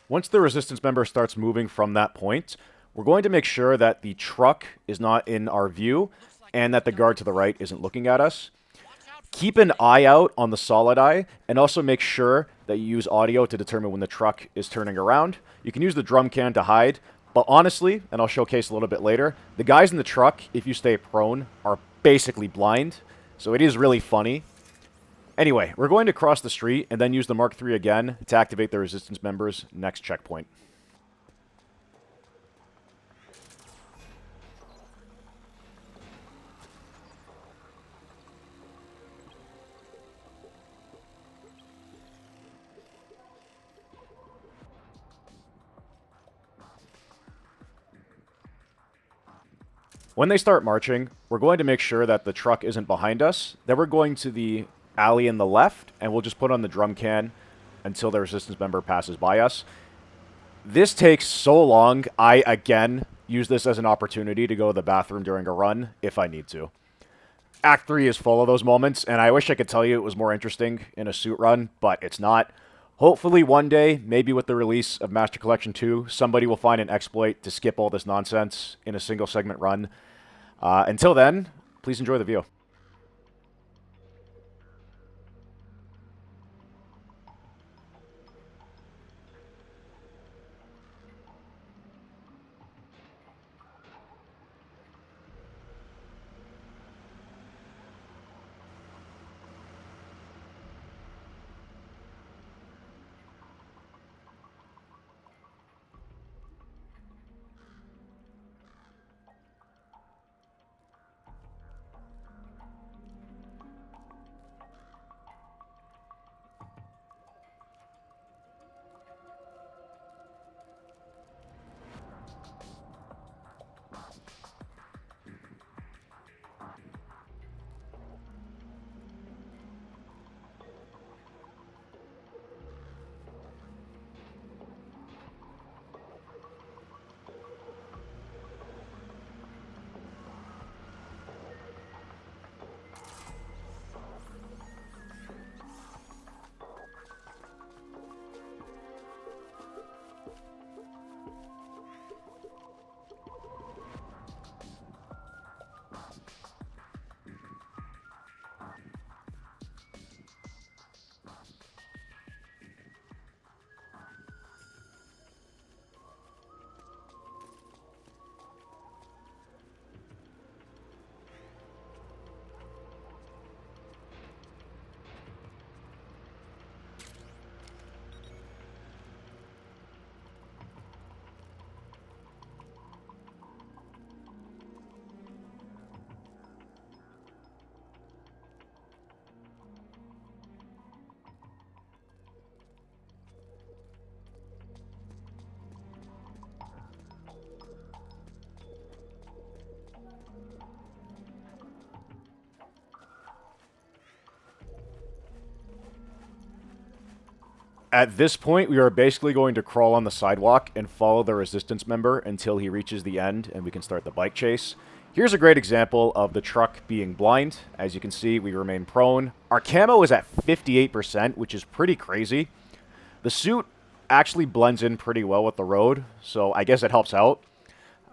Once the resistance member starts moving from that point, we're going to make sure that the truck is not in our view and that the guard to the right isn't looking at us. Keep an eye out on the solid eye, and also make sure that you use audio to determine when the truck is turning around. You can use the drum can to hide, but honestly, and I'll showcase a little bit later, the guys in the truck, if you stay prone, are basically blind, so it is really funny. Anyway, we're going to cross the street and then use the Mark III again to activate the resistance member's next checkpoint. When they start marching, we're going to make sure that the truck isn't behind us. Then we're going to the alley in the left, and we'll just put on the drum can until the resistance member passes by us. This takes so long, I, again, use this as an opportunity to go to the bathroom during a run, if I need to. Act 3 is full of those moments, and I wish I could tell you it was more interesting in a suit run, but it's not. Hopefully one day, maybe with the release of Master Collection 2, somebody will find an exploit to skip all this nonsense in a single segment run. Until then, please enjoy the view. At this point, we are basically going to crawl on the sidewalk and follow the resistance member until he reaches the end and we can start the bike chase. Here's a great example of the truck being blind. As you can see, we remain prone. Our camo is at 58%, which is pretty crazy. The suit actually blends in pretty well with the road, so I guess it helps out.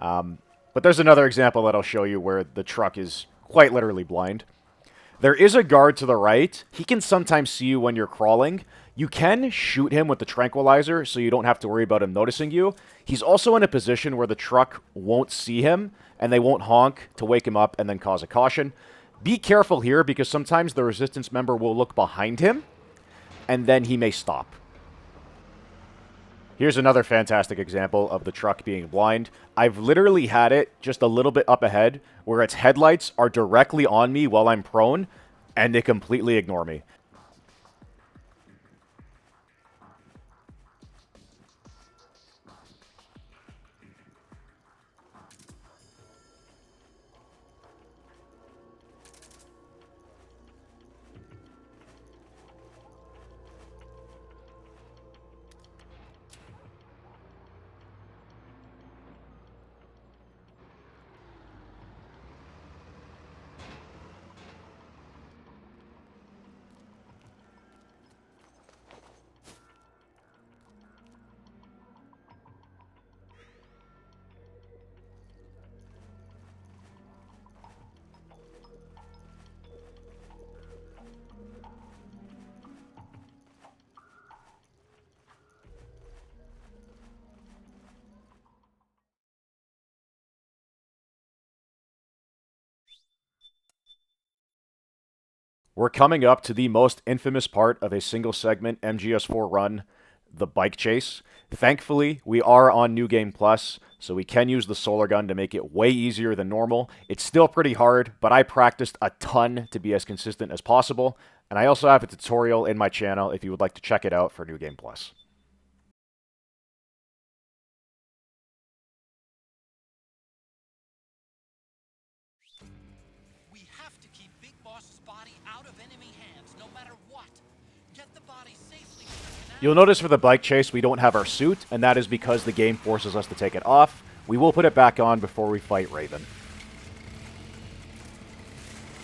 But there's another example that I'll show you where the truck is quite literally blind. There is a guard to the right. He can sometimes see you when you're crawling. You can shoot him with the tranquilizer, so you don't have to worry about him noticing you. He's also in a position where the truck won't see him, and they won't honk to wake him up and then cause a caution. Be careful here, because sometimes the resistance member will look behind him, and then he may stop. Here's another fantastic example of the truck being blind. I've literally had it just a little bit up ahead, where its headlights are directly on me while I'm prone, and they completely ignore me. We're coming up to the most infamous part of a single segment MGS4 run, the bike chase. Thankfully, we are on New Game Plus, so we can use the solar gun to make it way easier than normal. It's still pretty hard, but I practiced a ton to be as consistent as possible, and I also have a tutorial in my channel if you would like to check it out for New Game Plus. You'll notice for the bike chase we don't have our suit, and that is because the game forces us to take it off. We will put it back on before we fight Raven.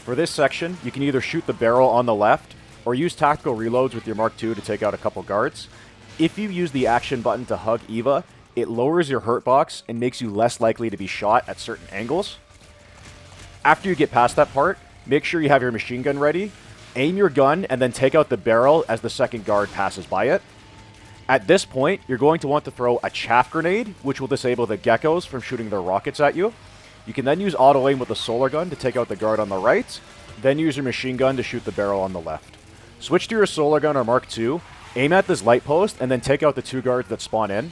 For this section, you can either shoot the barrel on the left, or use tactical reloads with your Mark II to take out a couple guards. If you use the action button to hug Eva, it lowers your hurt box and makes you less likely to be shot at certain angles. After you get past that part, make sure you have your machine gun ready, aim your gun, and then take out the barrel as the second guard passes by it. At this point, you're going to want to throw a chaff grenade, which will disable the geckos from shooting their rockets at you. You can then use auto aim with the solar gun to take out the guard on the right, then use your machine gun to shoot the barrel on the left. Switch to your solar gun or Mark II, aim at this light post, and then take out the 2 guards that spawn in.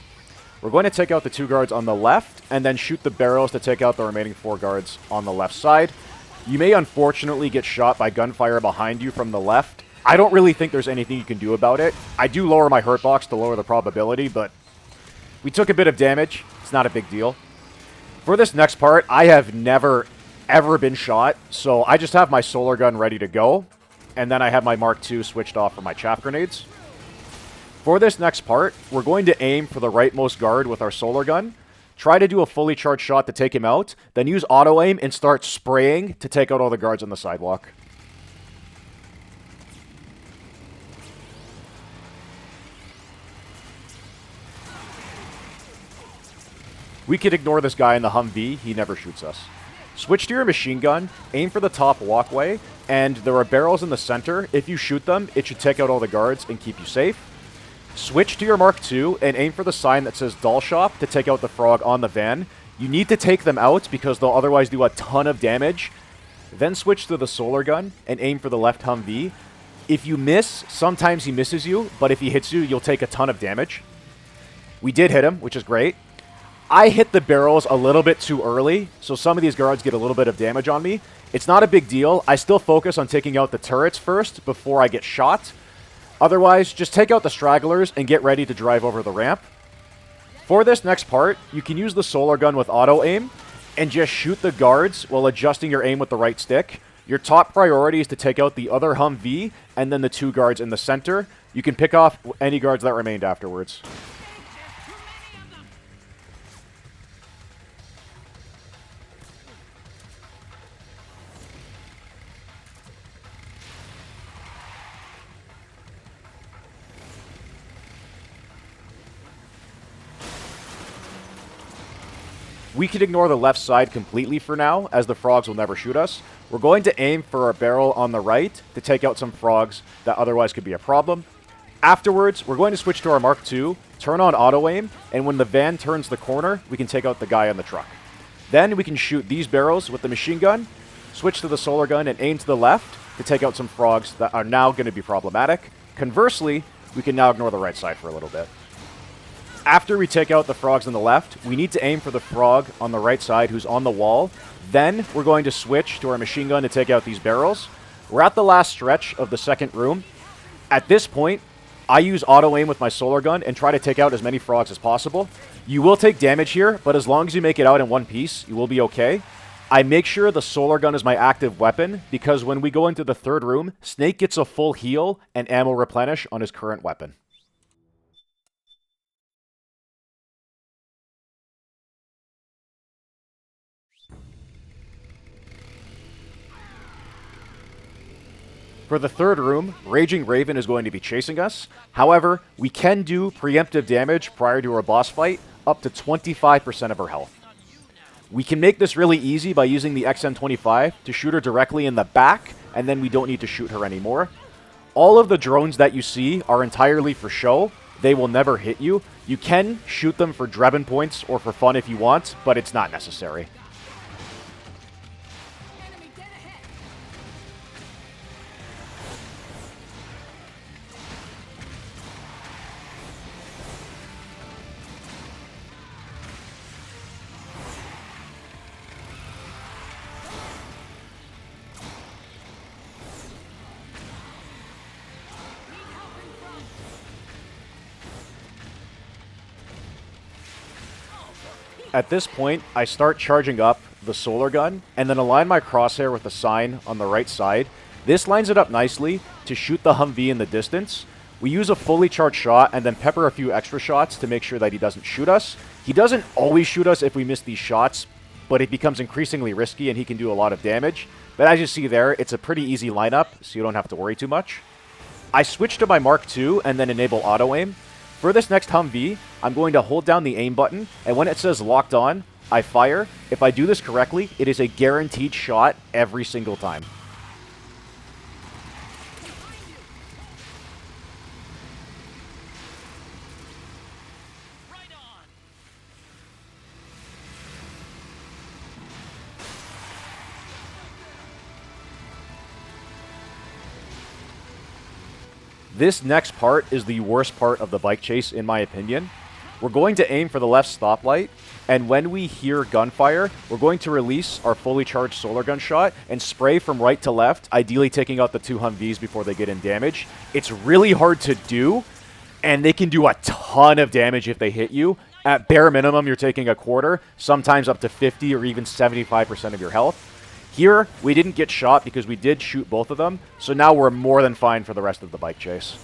We're going to take out the 2 guards on the left, and then shoot the barrels to take out the remaining 4 guards on the left side. You may unfortunately get shot by gunfire behind you from the left. I don't really think there's anything you can do about it. I do lower my hurt box to lower the probability, but we took a bit of damage. It's not a big deal. For this next part, I have never, ever been shot, so I just have my solar gun ready to go, and then I have my Mark II switched off for my chaff grenades. For this next part, we're going to aim for the rightmost guard with our solar gun, try to do a fully charged shot to take him out, then use auto aim and start spraying to take out all the guards on the sidewalk. We could ignore this guy in the Humvee, he never shoots us. Switch to your machine gun, aim for the top walkway, and there are barrels in the center. If you shoot them, it should take out all the guards and keep you safe. Switch to your Mark II and aim for the sign that says Doll Shop to take out the frog on the van. You need to take them out because they'll otherwise do a ton of damage. Then switch to the solar gun and aim for the left Humvee. If you miss, sometimes he misses you, but if he hits you, you'll take a ton of damage. We did hit him, which is great. I hit the barrels a little bit too early, so some of these guards get a little bit of damage on me. It's not a big deal. I still focus on taking out the turrets first before I get shot. Otherwise, just take out the stragglers and get ready to drive over the ramp. For this next part, you can use the solar gun with auto aim and just shoot the guards while adjusting your aim with the right stick. Your top priority is to take out the other Humvee and then the 2 guards in the center. You can pick off any guards that remained afterwards. We can ignore the left side completely for now, as the frogs will never shoot us. We're going to aim for a barrel on the right to take out some frogs that otherwise could be a problem. Afterwards, we're going to switch to our Mark II, turn on auto aim, and when the van turns the corner, we can take out the guy on the truck. Then we can shoot these barrels with the machine gun, switch to the solar gun, and aim to the left to take out some frogs that are now going to be problematic. Conversely, we can now ignore the right side for a little bit. After we take out the frogs on the left, we need to aim for the frog on the right side who's on the wall. Then we're going to switch to our machine gun to take out these barrels. We're at the last stretch of the second room. At this point, I use auto aim with my solar gun and try to take out as many frogs as possible. You will take damage here, but as long as you make it out in one piece, you will be okay. I make sure the solar gun is my active weapon because when we go into the third room, Snake gets a full heal and ammo replenish on his current weapon. For the third room, Raging Raven is going to be chasing us. However, we can do preemptive damage prior to our boss fight, up to 25% of her health. We can make this really easy by using the XM25 to shoot her directly in the back, and then we don't need to shoot her anymore. All of the drones that you see are entirely for show. They will never hit you. You can shoot them for Drebin points or for fun if you want, but it's not necessary. At this point, I start charging up the solar gun, and then align my crosshair with the sign on the right side. This lines it up nicely to shoot the Humvee in the distance. We use a fully charged shot, and then pepper a few extra shots to make sure that he doesn't shoot us. He doesn't always shoot us if we miss these shots, but it becomes increasingly risky, and he can do a lot of damage. But as you see there, it's a pretty easy lineup, so you don't have to worry too much. I switch to my Mark II, and then enable auto-aim. For this next Humvee, I'm going to hold down the aim button, and when it says locked on, I fire. If I do this correctly, it is a guaranteed shot every single time. Right on. This next part is the worst part of the bike chase, in my opinion. We're going to aim for the left stoplight, and when we hear gunfire, we're going to release our fully charged solar gun shot and spray from right to left, ideally taking out the two Humvees before they get in damage. It's really hard to do, and they can do a ton of damage if they hit you. At bare minimum, you're taking a quarter, sometimes up to 50 or even 75% of your health. Here, we didn't get shot because we did shoot both of them, so now we're more than fine for the rest of the bike chase.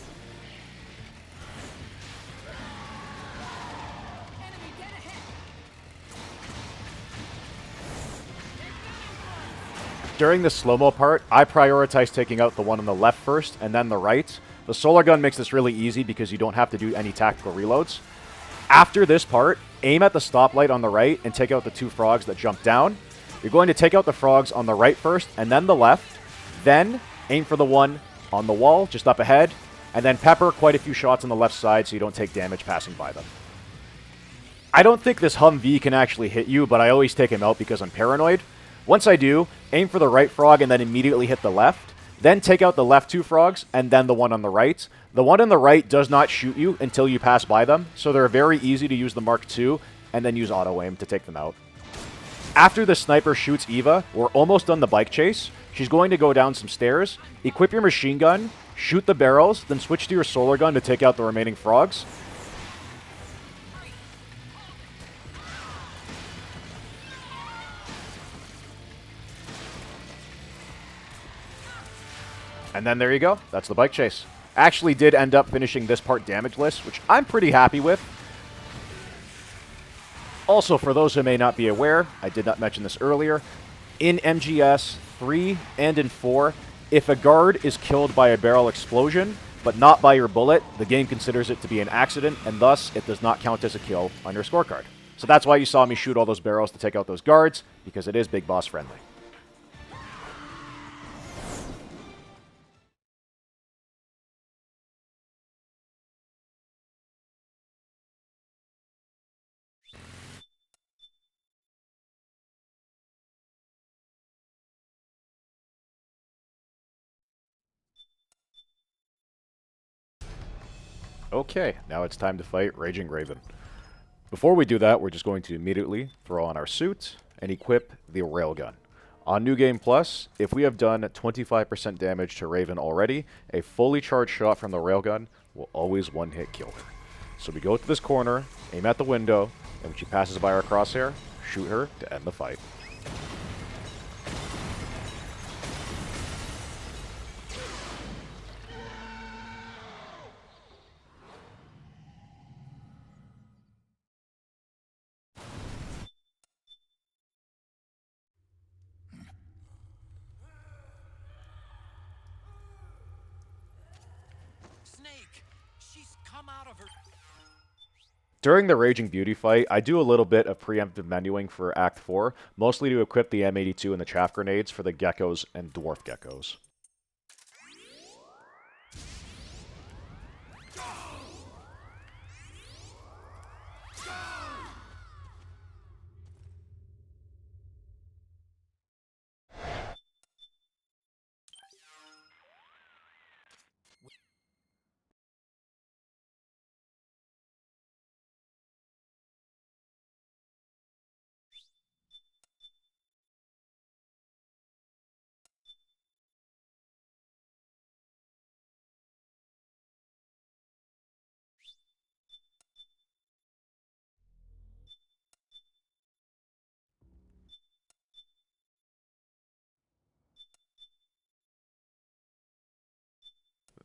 During the slow-mo part, I prioritize taking out the one on the left first and then the right. The solar gun makes this really easy because you don't have to do any tactical reloads. After this part, aim at the stoplight on the right and take out the two frogs that jump down. You're going to take out the frogs on the right first and then the left. Then aim for the one on the wall just up ahead. And then pepper quite a few shots on the left side so you don't take damage passing by them. I don't think this Humvee can actually hit you, but I always take him out because I'm paranoid. Once I do, aim for the right frog and then immediately hit the left. Then take out the left two frogs and then the one on the right. The one on the right does not shoot you until you pass by them, so they're very easy to use the Mark II and then use auto-aim to take them out. After the sniper shoots Eva, we're almost done the bike chase. She's going to go down some stairs, equip your machine gun, shoot the barrels, then switch to your solar gun to take out the remaining frogs. And then there you go. That's the bike chase. Actually did end up finishing this part damageless, which I'm pretty happy with. Also, for those who may not be aware, I did not mention this earlier, in MGS 3 and in 4, if a guard is killed by a barrel explosion, but not by your bullet, the game considers it to be an accident, and thus it does not count as a kill on your scorecard. So that's why you saw me shoot all those barrels to take out those guards, because it is Big Boss friendly. Okay, now it's time to fight Raging Raven. Before we do that, we're just going to immediately throw on our suit and equip the Railgun. On New Game Plus, if we have done 25% damage to Raven already, a fully charged shot from the Railgun will always one-hit kill her. So we go to this corner, aim at the window, and when she passes by our crosshair, shoot her to end the fight. Snake, she's come out of her. During the Raging Beauty fight, I do a little bit of preemptive menuing for Act 4, mostly to equip the M82 and the chaff grenades for the geckos and dwarf geckos.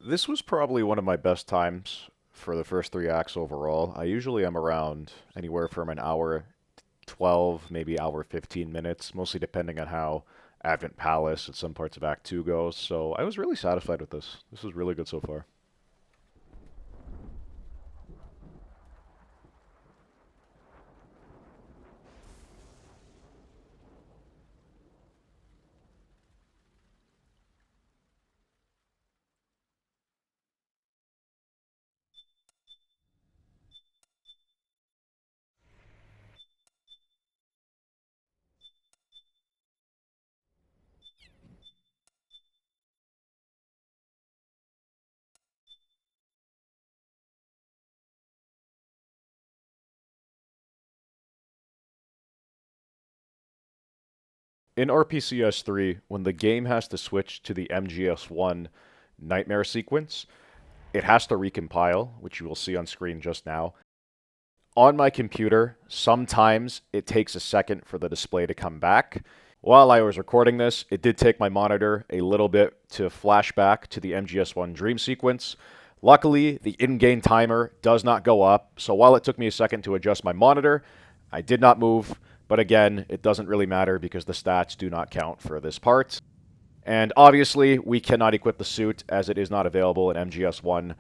This was probably one of my best times for the first 3 acts overall. I usually am around anywhere from an hour 12, maybe hour 15 minutes, mostly depending on how Advent Palace and some parts of Act 2 goes. So I was really satisfied with this. This was really good so far. In RPCS 3, when the game has to switch to the MGS1 nightmare sequence, it has to recompile, which you will see on screen just now. On my computer, sometimes it takes a second for the display to come back. While I was recording this, it did take my monitor a little bit to flash back to the MGS1 dream sequence. Luckily, the in-game timer does not go up, so while it took me a second to adjust my monitor, I did not move, but again, it doesn't really matter because the stats do not count for this part. And obviously, we cannot equip the suit as it is not available in MGS1,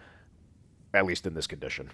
at least in this condition.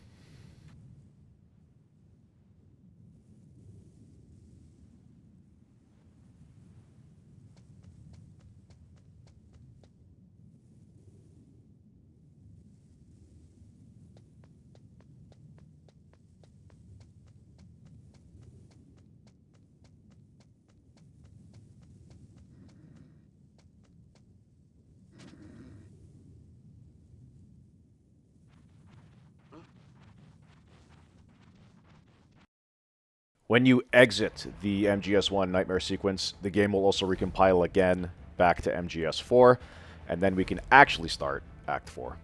When you exit the MGS1 Nightmare sequence, the game will also recompile again back to MGS4, and then we can actually start Act 4.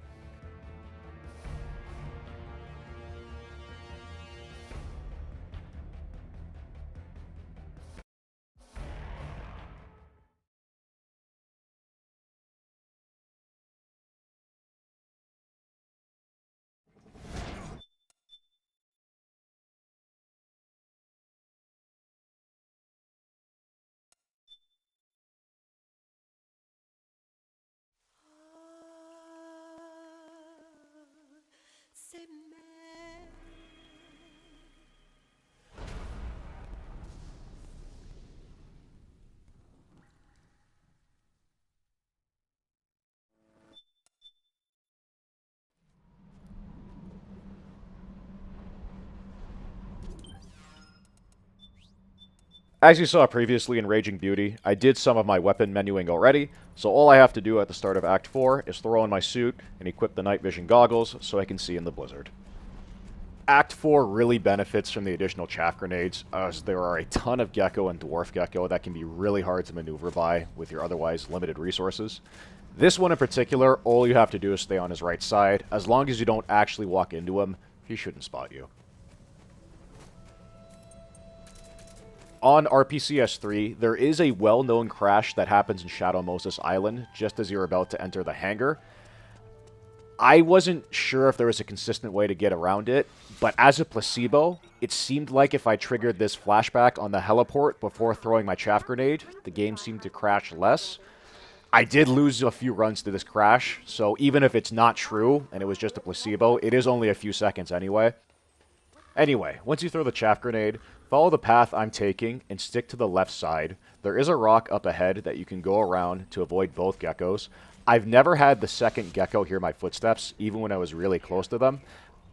As you saw previously in Raging Beauty, I did some of my weapon menuing already, so all I have to do at the start of Act 4 is throw on my suit and equip the night vision goggles so I can see in the blizzard. Act 4 really benefits from the additional chaff grenades, as there are a ton of Gekko and Dwarf Gekko that can be really hard to maneuver by with your otherwise limited resources. This one in particular, all you have to do is stay on his right side. As long as you don't actually walk into him, he shouldn't spot you. On RPCS 3, there is a well-known crash that happens in Shadow Moses Island just as you're about to enter the hangar. I wasn't sure if there was a consistent way to get around it, but as a placebo, it seemed like if I triggered this flashback on the heliport before throwing my chaff grenade, the game seemed to crash less. I did lose a few runs to this crash, so even if it's not true and it was just a placebo, it is only a few seconds anyway. Anyway, once you throw the chaff grenade, follow the path I'm taking and stick to the left side. There is a rock up ahead that you can go around to avoid both geckos. I've never had the second Gekko hear my footsteps, even when I was really close to them.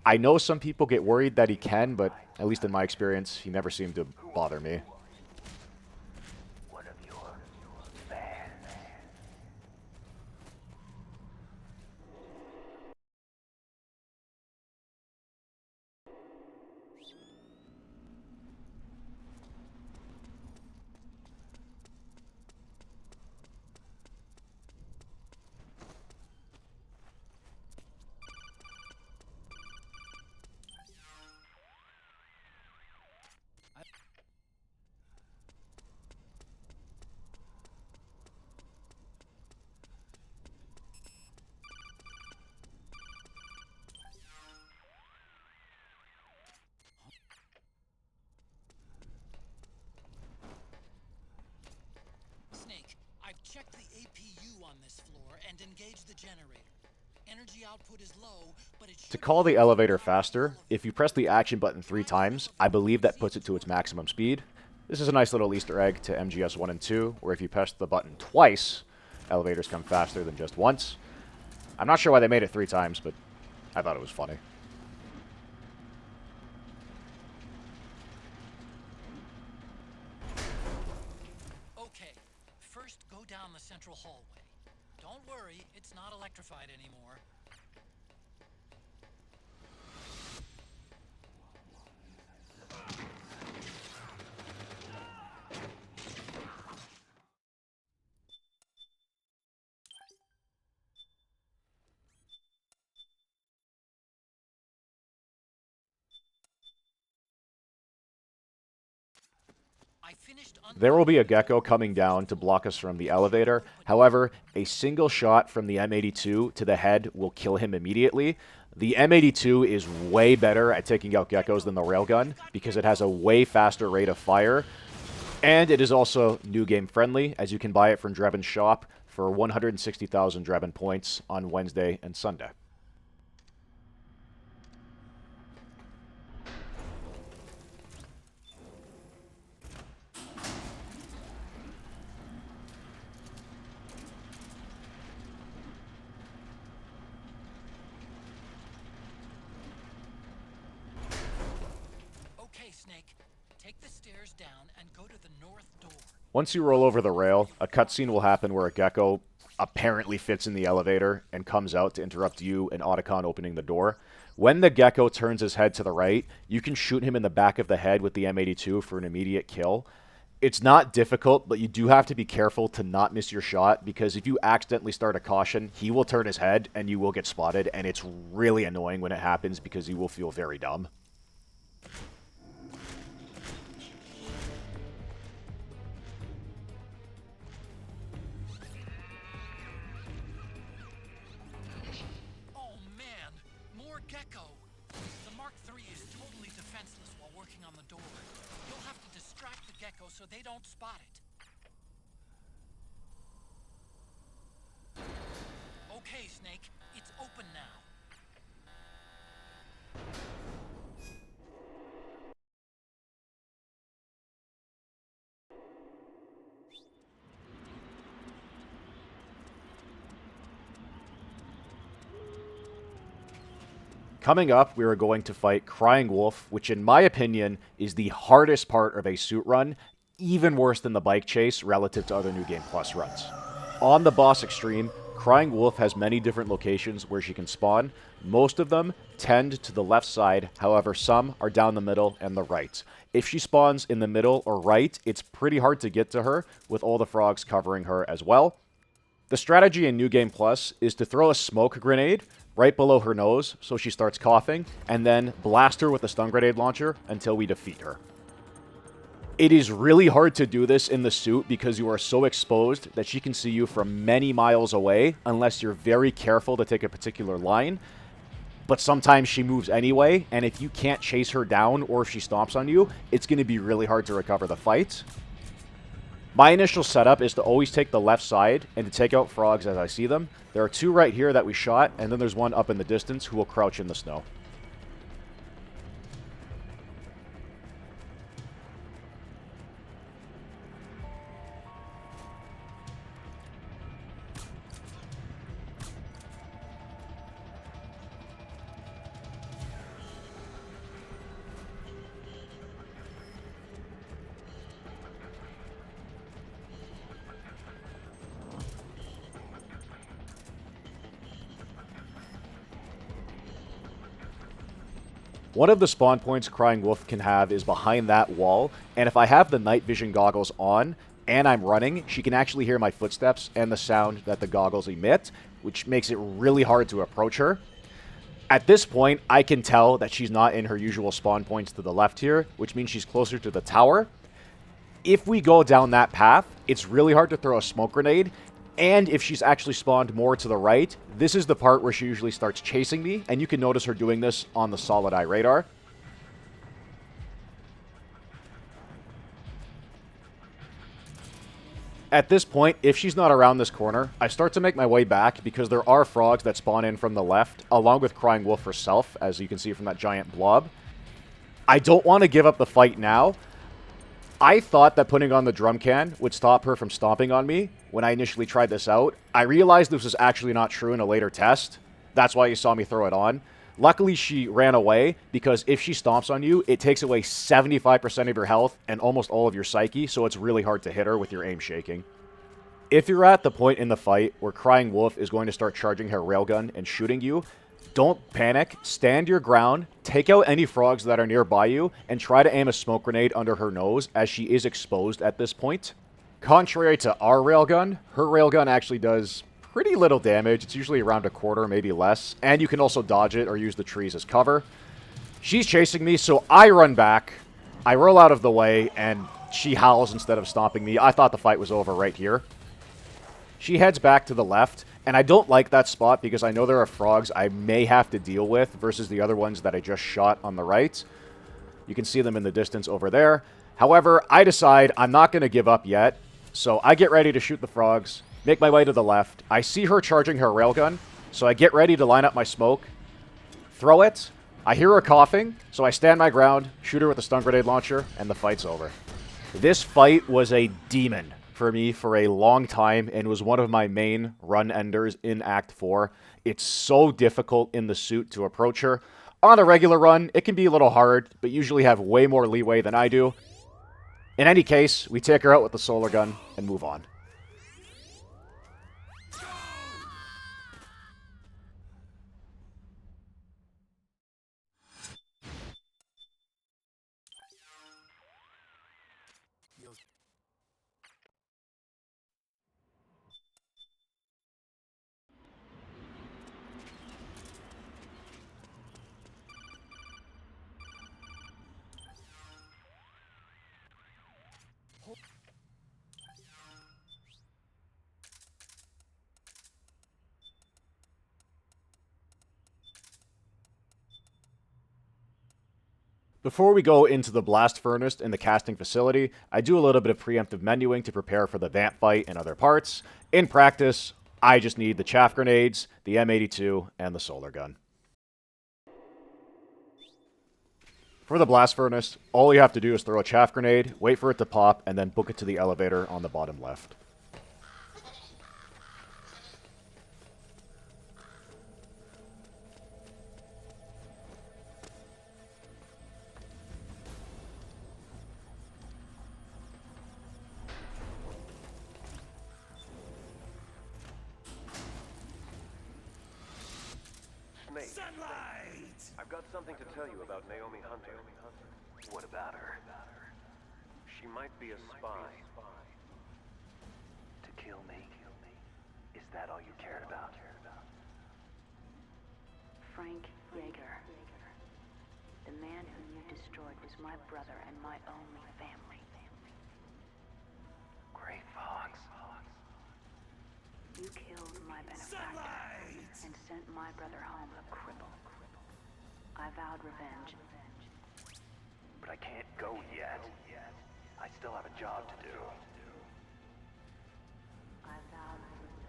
I know some people get worried that he can, but at least in my experience, he never seemed to bother me. Snake, I've checked the APU on this floor and engaged the generator. Energy output is low, but it should To call the elevator faster, if you press the action button 3 times, I believe that puts it to its maximum speed. This is a nice little Easter egg to MGS 1 and 2, where if you press the button twice, elevators come faster than just once. I'm not sure why they made it 3 times, but I thought it was funny. Okay, first go down the central hallway. Don't worry, it's not electrified anymore. There will be a Gekko coming down to block us from the elevator. However, a single shot from the M82 to the head will kill him immediately. The M82 is way better at taking out Gekkos than the railgun because it has a way faster rate of fire. And it is also new game friendly, as you can buy it from Drebin's shop for 160,000 Drebin points on Wednesday and Sunday. Once you roll over the rail, a cutscene will happen where a Gekko apparently fits in the elevator and comes out to interrupt you and Otacon opening the door. When the Gekko turns his head to the right, you can shoot him in the back of the head with the M82 for an immediate kill. It's not difficult, but you do have to be careful to not miss your shot, because if you accidentally start a caution, he will turn his head and you will get spotted, and it's really annoying when it happens because you will feel very dumb. So they don't spot it. Okay, Snake, it's open now. Coming up, we are going to fight Crying Wolf, which in my opinion is the hardest part of a suit run, even worse than the bike chase relative to other New Game Plus runs. On the boss extreme, Crying Wolf has many different locations where she can spawn. Most of them tend to the left side, however some are down the middle and the right. If she spawns in the middle or right, it's pretty hard to get to her with all the frogs covering her as well. The strategy in New Game Plus is to throw a smoke grenade right below her nose so she starts coughing, and then blast her with a stun grenade launcher until we defeat her. It is really hard to do this in the suit because you are so exposed that she can see you from many miles away unless you're very careful to take a particular line. But sometimes she moves anyway, and if you can't chase her down or if she stomps on you, it's going to be really hard to recover the fight. My initial setup is to always take the left side and to take out frogs as I see them. There are two right here that we shot, and then there's one up in the distance who will crouch in the snow. One of the spawn points Crying Wolf can have is behind that wall, and if I have the night vision goggles on and I'm running, she can actually hear my footsteps and the sound that the goggles emit, which makes it really hard to approach her. At this point, I can tell that she's not in her usual spawn points to the left here, which means she's closer to the tower. If we go down that path, it's really hard to throw a smoke grenade. And if she's actually spawned more to the right, this is the part where she usually starts chasing me, and you can notice her doing this on the solid eye radar. At this point, if she's not around this corner, I start to make my way back because there are frogs that spawn in from the left, along with Crying Wolf herself, as you can see from that giant blob. I don't want to give up the fight now. I thought that putting on the drum can would stop her from stomping on me when I initially tried this out. I realized this was actually not true in a later test. That's why you saw me throw it on. Luckily, she ran away, because if she stomps on you, it takes away 75% of your health and almost all of your psyche, so it's really hard to hit her with your aim shaking. If you're at the point in the fight where Crying Wolf is going to start charging her railgun and shooting you, don't panic, stand your ground, take out any frogs that are nearby you, and try to aim a smoke grenade under her nose, as she is exposed at this point. Contrary to our railgun, her railgun actually does pretty little damage. It's usually around a quarter, maybe less, and you can also dodge it or use the trees as cover. She's chasing me, so I run back, I roll out of the way, and She howls instead of stomping me. I thought the fight was over right here. She heads back to the left, and I don't like that spot because I know there are frogs I may have to deal with versus the other ones that I just shot on the right. You can see them in the distance over there. However, I decide I'm not going to give up yet, so I get ready to shoot the frogs, make my way to the left. I see her charging her railgun, so I get ready to line up my smoke, throw it. I hear her coughing, so I stand my ground, shoot her with a stun grenade launcher, and the fight's over. This fight was a demon for me for a long time and was one of my main run enders in Act 4. It's so difficult in the suit to approach her. On a regular run, it can be a little hard, but usually have way more leeway than I do. In any case, we take her out with the solar gun and move on. Before we go into the blast furnace and the casting facility, I do a little bit of preemptive menuing to prepare for the Vamp fight and other parts. In practice, I just need the chaff grenades, the M82, and the solar gun. For the blast furnace, all you have to do is throw a chaff grenade, wait for it to pop, and then book it to the elevator on the bottom left. Sunlight! I've got something to tell you about Naomi Hunter. What about her? She might be a spy. To kill me? Is that all you cared about? Frank Yeager. The man whom you destroyed was my brother and my only family. Gray Fox. You killed my benefactor and sent my brother home a cripple. I vowed revenge. But I can't go yet. I still have a job to do. I vowed revenge.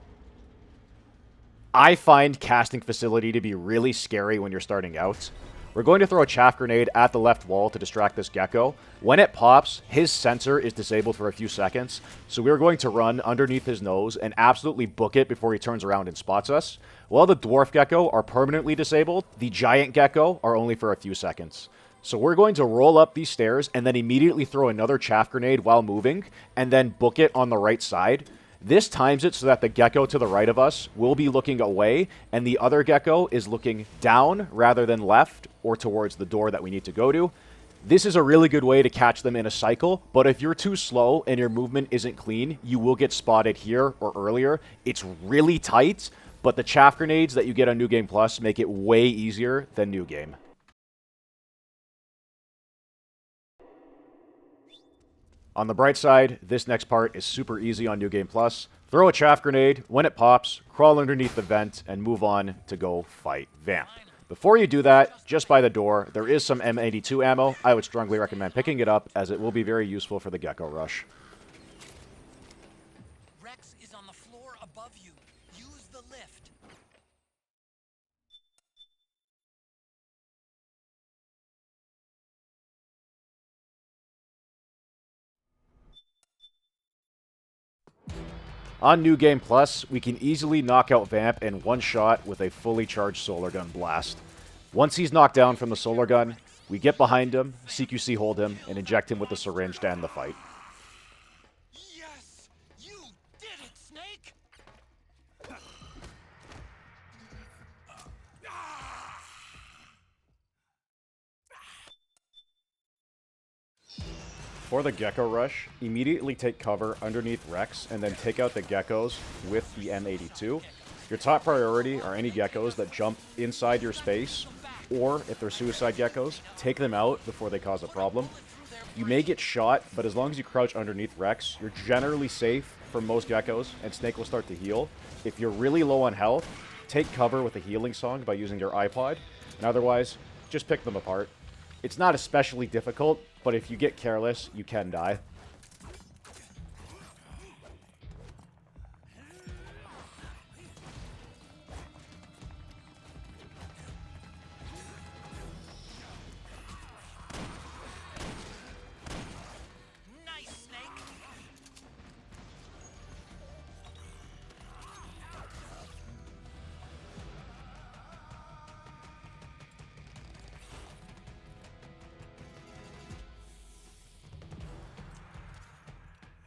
I find casting facility to be really scary when you're starting out. We're going to throw a chaff grenade at the left wall to distract this Gekko. When it pops, his sensor is disabled for a few seconds, so we're going to run underneath his nose and absolutely book it before he turns around and spots us. While the dwarf Gekko are permanently disabled, the giant Gekko are only for a few seconds. So we're going to roll up these stairs and then immediately throw another chaff grenade while moving, and then book it on the right side. This times it so that the Gekko to the right of us will be looking away, and the other Gekko is looking down rather than left or towards the door that we need to go to. This is a really good way to catch them in a cycle, but if you're too slow and your movement isn't clean, you will get spotted here or earlier. It's really tight, but the chaff grenades that you get on New Game Plus make it way easier than New Game. On the bright side, this next part is super easy on New Game Plus. Throw a chaff grenade, when it pops, crawl underneath the vent, and move on to go fight Vamp. Before you do that, just by the door, there is some M82 ammo. I would strongly recommend picking it up, as it will be very useful for the Gekko Rush. Rex is on the floor above you. Use the lift. On New Game Plus, we can easily knock out Vamp in one shot with a fully charged solar gun blast. Once he's knocked down from the solar gun, we get behind him, CQC hold him, and inject him with the syringe to end the fight. Yes! You did it, Snake! For the Gekko Rush, immediately take cover underneath Rex and then take out the Gekkos with the M82. Your top priority are any Gekkos that jump inside your space, or if they're suicide Gekkos, take them out before they cause a problem. You may get shot, but as long as you crouch underneath Rex, you're generally safe from most geckos, and Snake will start to heal. If you're really low on health, take cover with a healing song by using your iPod, and otherwise, just pick them apart. It's not especially difficult, but if you get careless, you can die. Nice, Snake.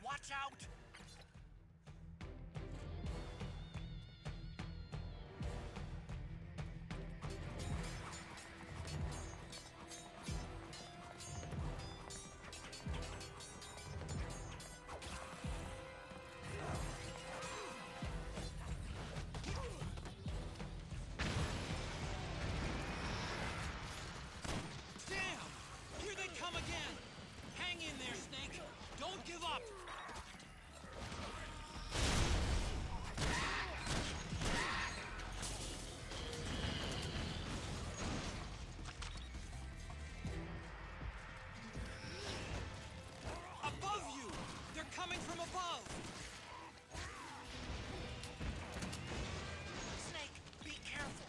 Watch out! Damn! Here they come again! Hang in there, Snake! Don't give up! Above you! They're coming from above! Snake, be careful!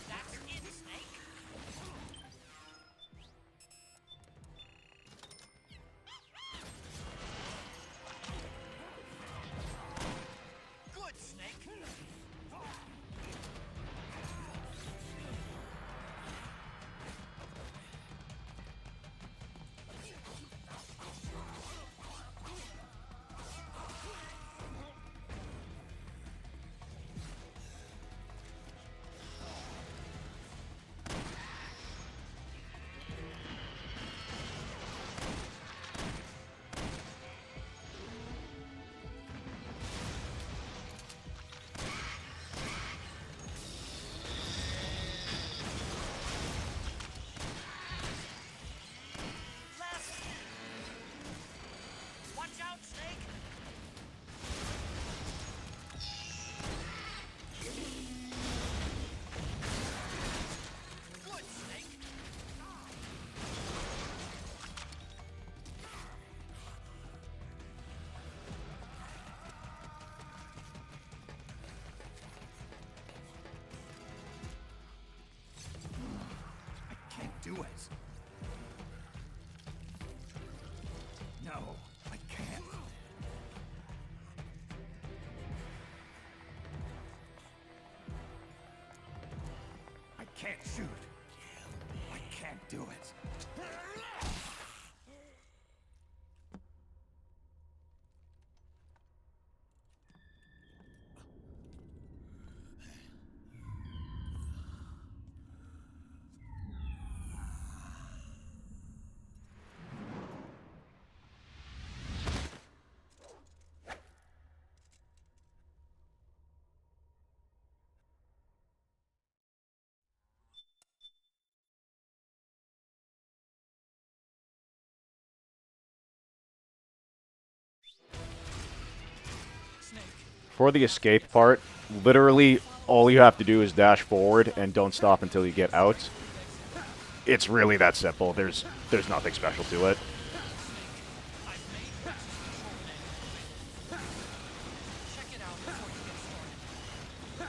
That's it, Snake! Good, Snake! Left! Watch out, Snake! Good, Snake! Can't do it. No, I can't. I can't shoot. I can't do it. Snake, For the escape part, literally all you have to do is dash forward and don't stop until you get out. It's really that simple. There's nothing special to it. I've made Rex's control manual. Check it out before you get started.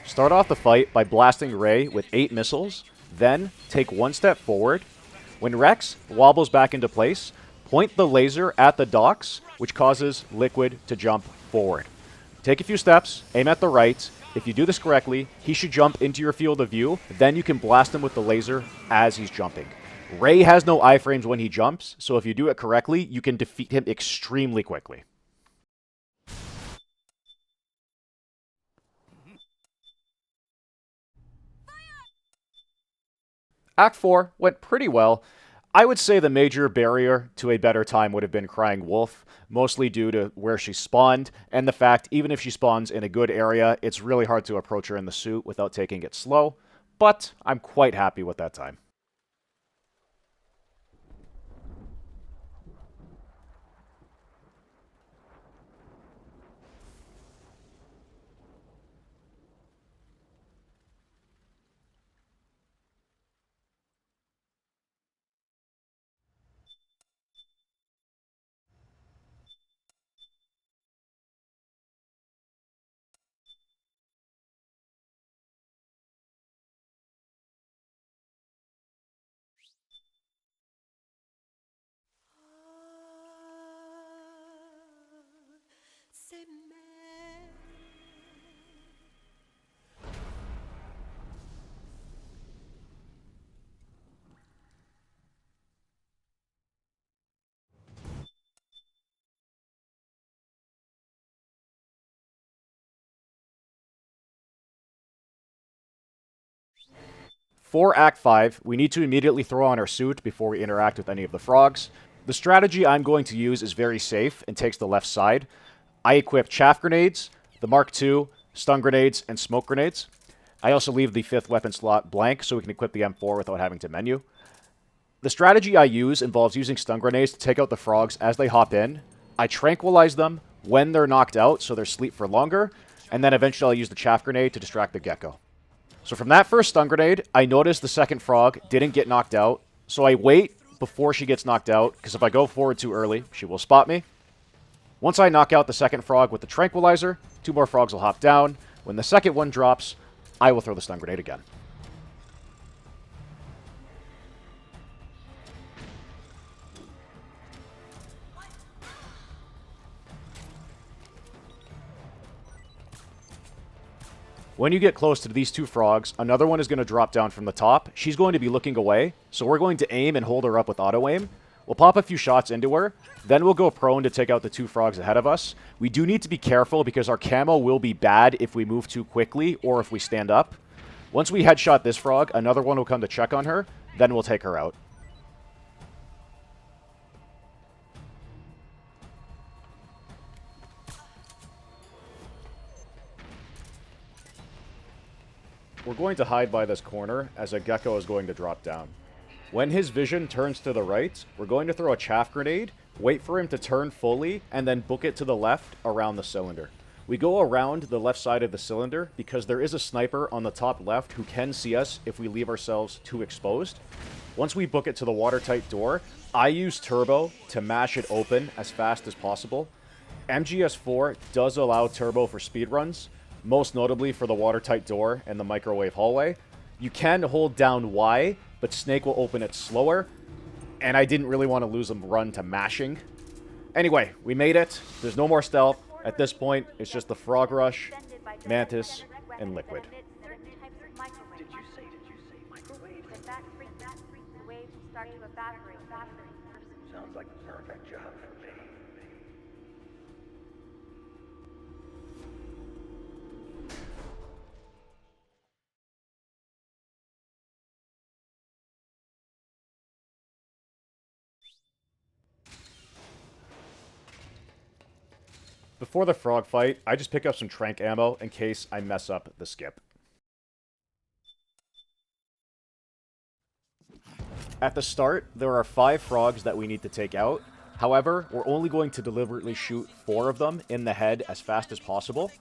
Start off the fight by blasting Ray with 8 missiles, then take 1 step forward. When Rex wobbles back into place, point the laser at the docks, which causes Liquid to jump forward. Take a few steps, aim at the right. If you do this correctly, he should jump into your field of view. Then you can blast him with the laser as he's jumping. Ray has no iframes when he jumps, so if you do it correctly, you can defeat him extremely quickly. Act 4 went pretty well. I would say the major barrier to a better time would have been Crying Wolf, mostly due to where she spawned, and the fact even if she spawns in a good area, it's really hard to approach her in the suit without taking it slow, but I'm quite happy with that time. For Act 5, we need to immediately throw on our suit before we interact with any of the frogs. The strategy I'm going to use is very safe and takes the left side. I equip chaff grenades, the Mark II, stun grenades, and smoke grenades. I also leave the 5th weapon slot blank so we can equip the M4 without having to menu. The strategy I use involves using stun grenades to take out the frogs as they hop in. I tranquilize them when they're knocked out so they're asleep for longer, and then eventually I'll use the chaff grenade to distract the Gekko. So from that first stun grenade, I notice the second frog didn't get knocked out, so I wait before she gets knocked out, because if I go forward too early, she will spot me. Once I knock out the second frog with the tranquilizer, 2 more frogs will hop down. When the second one drops, I will throw the stun grenade again. When you get close to these 2 frogs, another one is going to drop down from the top. She's going to be looking away, so we're going to aim and hold her up with auto-aim. We'll pop a few shots into her, then we'll go prone to take out the 2 frogs ahead of us. We do need to be careful because our camo will be bad if we move too quickly or if we stand up. Once we headshot this frog, another one will come to check on her, then we'll take her out. We're going to hide by this corner as a Gekko is going to drop down. When his vision turns to the right, we're going to throw a chaff grenade, wait for him to turn fully, and then book it to the left around the cylinder. We go around the left side of the cylinder because there is a sniper on the top left who can see us if we leave ourselves too exposed. Once we book it to the watertight door, I use turbo to mash it open as fast as possible. MGS4 does allow turbo for speedruns, most notably for the watertight door and the microwave hallway. You can hold down Y, but Snake will open it slower, and I didn't really want to lose a run to mashing. Anyway, we made it. There's no more stealth. At this point, it's just the Frog Rush, Mantis, and Liquid. Did you say microwave? Sounds like the perfect job for me. Before the frog fight, I just pick up some trank ammo in case I mess up the skip. At the start, there are 5 frogs that we need to take out. However, we're only going to deliberately shoot 4 of them in the head as fast as possible.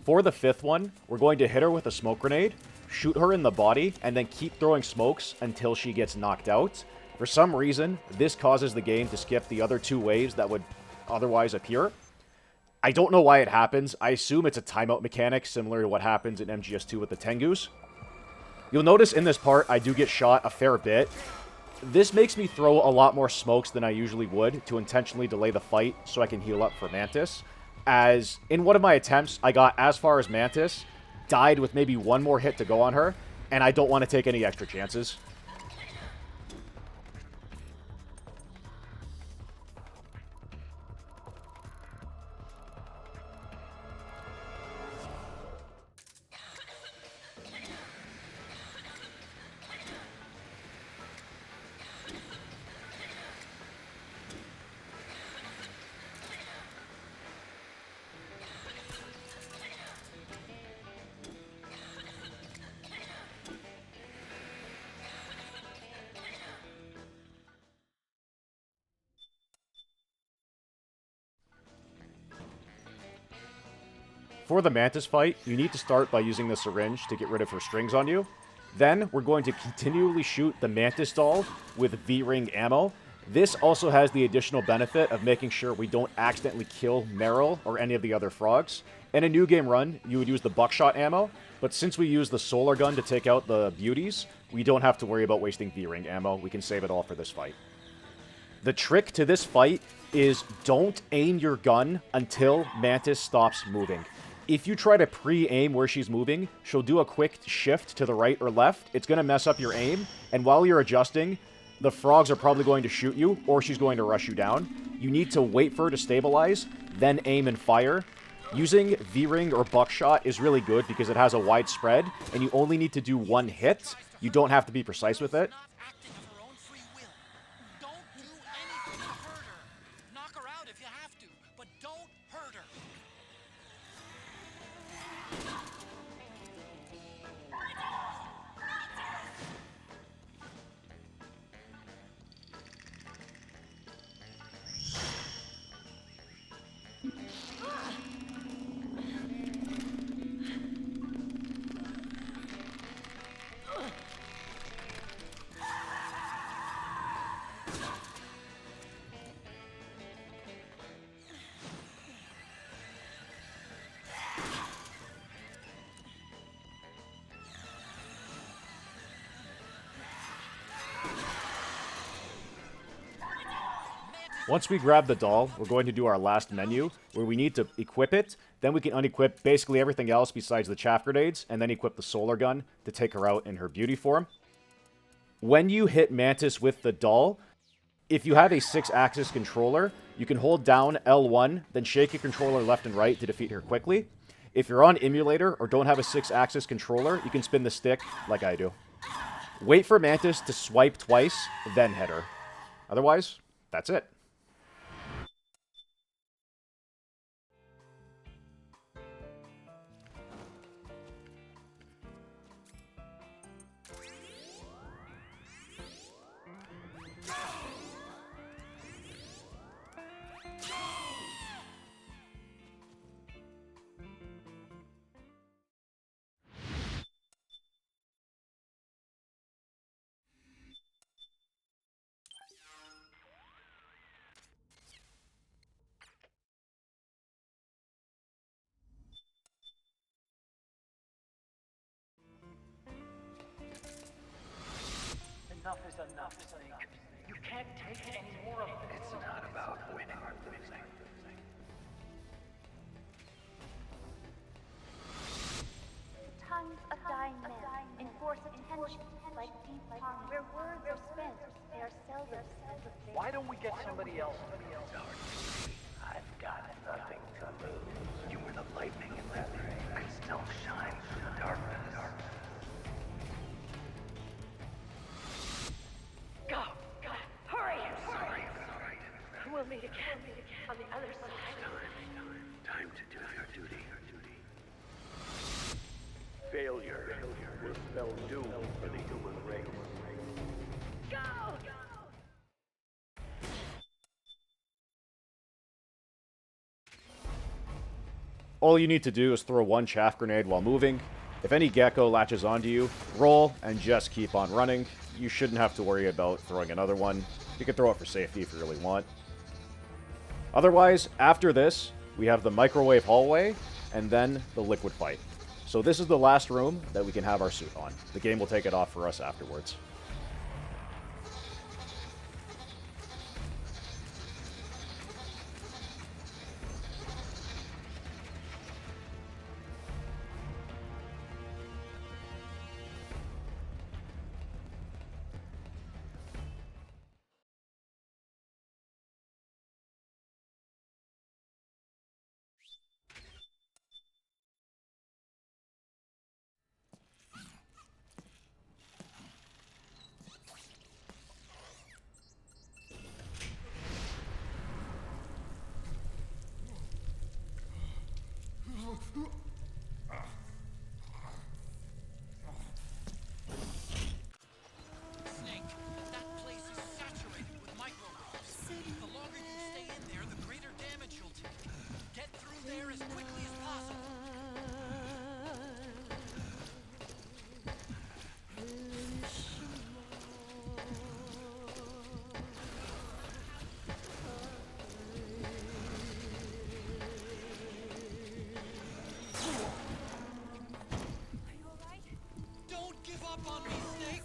For the 5th one, we're going to hit her with a smoke grenade, shoot her in the body, and then keep throwing smokes until she gets knocked out. For some reason, this causes the game to skip the other 2 waves that would otherwise appear. I don't know why it happens. I assume it's a timeout mechanic similar to what happens in MGS2 with the Tengus. You'll notice in this part, I do get shot a fair bit. This makes me throw a lot more smokes than I usually would to intentionally delay the fight so I can heal up for Mantis. As in one of my attempts, I got as far as Mantis, died with maybe one more hit to go on her, and I don't want to take any extra chances. For the Mantis fight, you need to start by using the syringe to get rid of her strings on you. Then, we're going to continually shoot the Mantis doll with V-Ring ammo. This also has the additional benefit of making sure we don't accidentally kill Meryl or any of the other frogs. In a new game run, you would use the buckshot ammo, but since we use the solar gun to take out the beauties, we don't have to worry about wasting V-Ring ammo. We can save it all for this fight. The trick to this fight is don't aim your gun until Mantis stops moving. If you try to pre-aim where she's moving, she'll do a quick shift to the right or left. It's going to mess up your aim, and while you're adjusting, the frogs are probably going to shoot you, or she's going to rush you down. You need to wait for her to stabilize, then aim and fire. Using V-Ring or buckshot is really good because it has a wide spread, and you only need to do one hit. You don't have to be precise with it. Not acting of her own free will. Don't do anything to hurt her. Knock her out if you have to, but don't hurt her. Once we grab the doll, we're going to do our last menu, where we need to equip it. Then we can unequip basically everything else besides the chaff grenades, and then equip the solar gun to take her out in her beauty form. When you hit Mantis with the doll, if you have a 6-axis controller, you can hold down L1, then shake your controller left and right to defeat her quickly. If you're on emulator or don't have a 6-axis controller, you can spin the stick like I do. Wait for Mantis to swipe twice, then hit her. Otherwise, that's it. Enough is enough, Snake. You can't take any more of this. It's not about winning or losing. The tongues of dying men enforce attention like deep pond where words are spent. They are seldom said with faith. Why don't we get somebody else? I've got nothing to lose. You were the lightning in that ring. I still shine through the darkness. Go! Hurry! Sorry. We'll meet again on the other side. Time to do your duty. Failure will spell doom for the human race. Go! All you need to do is throw one chaff grenade while moving. If any Gekko latches onto you, roll and just keep on running. You shouldn't have to worry about throwing another one. You can throw it for safety if you really want. Otherwise, after this, we have the microwave hallway, and then the liquid fight. So this is the last room that we can have our suit on. The game will take it off for us afterwards. Snake, that place is saturated with microbes. The longer you stay in there, the greater damage you'll take. Get through there as quickly as possible. Don't give up on me, Snake!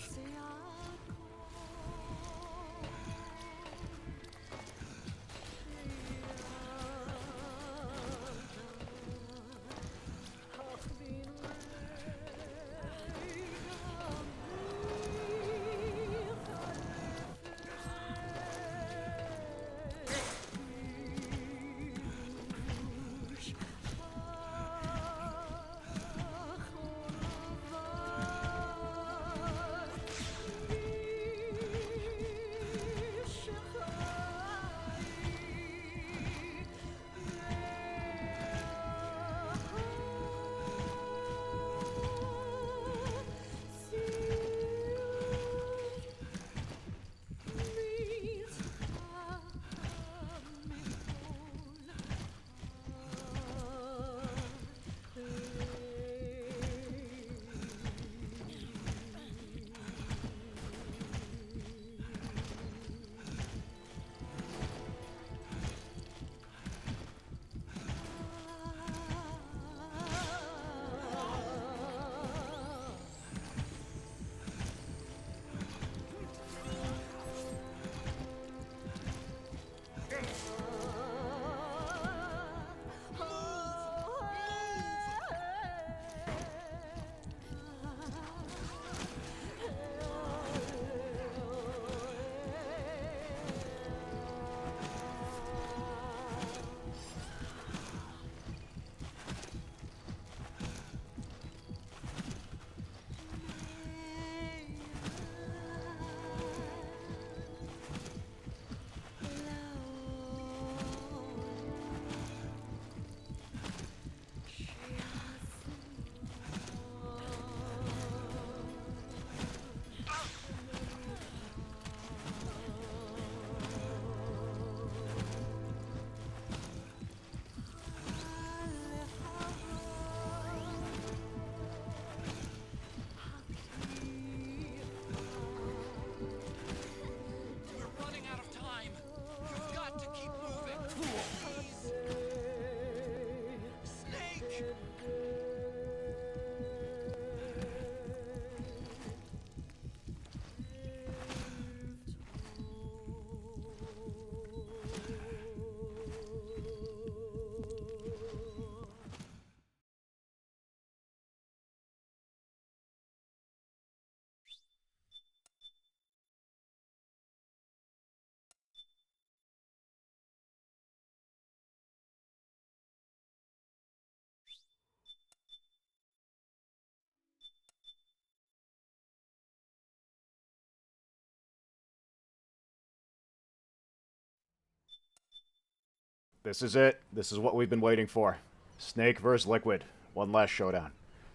This is it. This is what we've been waiting for. Snake vs. Liquid. One last showdown.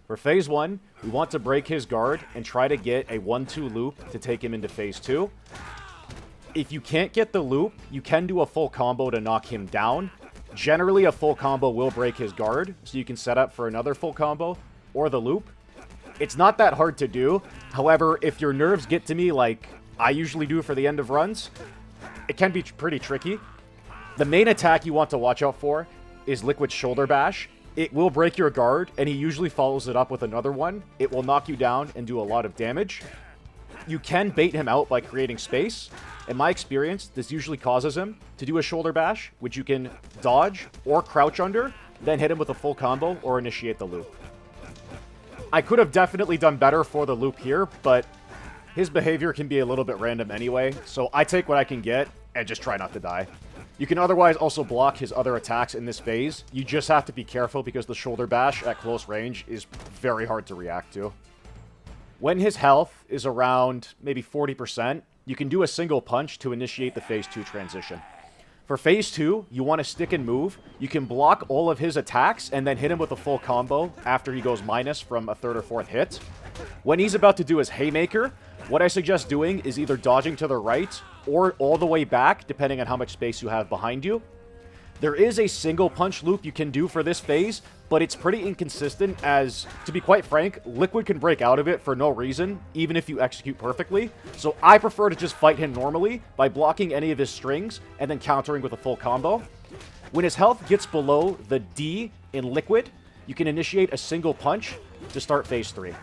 For Phase 1, we want to break his guard and try to get a 1-2 loop to take him into Phase 2. If you can't get the loop, you can do a full combo to knock him down. Generally, a full combo will break his guard, so you can set up for another full combo or the loop. It's not that hard to do. However, if your nerves get to me like I usually do for the end of runs, it can be pretty tricky. The main attack you want to watch out for is Liquid's Shoulder Bash. It will break your guard, and he usually follows it up with another one. It will knock you down and do a lot of damage. You can bait him out by creating space. In my experience, this usually causes him to do a Shoulder Bash, which you can dodge or crouch under, then hit him with a full combo or initiate the loop. I could have definitely done better for the loop here, but his behavior can be a little bit random anyway, so I take what I can get and just try not to die. You can otherwise also block his other attacks in this phase. You just have to be careful because the Shoulder Bash at close range is very hard to react to. When his health is around maybe 40%, you can do a single punch to initiate the phase 2 transition. For phase 2, you want to stick and move. You can block all of his attacks and then hit him with a full combo after he goes minus from a 3rd or 4th hit. When he's about to do his Haymaker, what I suggest doing is either dodging to the right or all the way back, depending on how much space you have behind you. There is a single punch loop you can do for this phase, but it's pretty inconsistent as, to be quite frank, Liquid can break out of it for no reason, even if you execute perfectly. So I prefer to just fight him normally by blocking any of his strings and then countering with a full combo. When his health gets below the D in Liquid, you can initiate a single punch to start phase 3.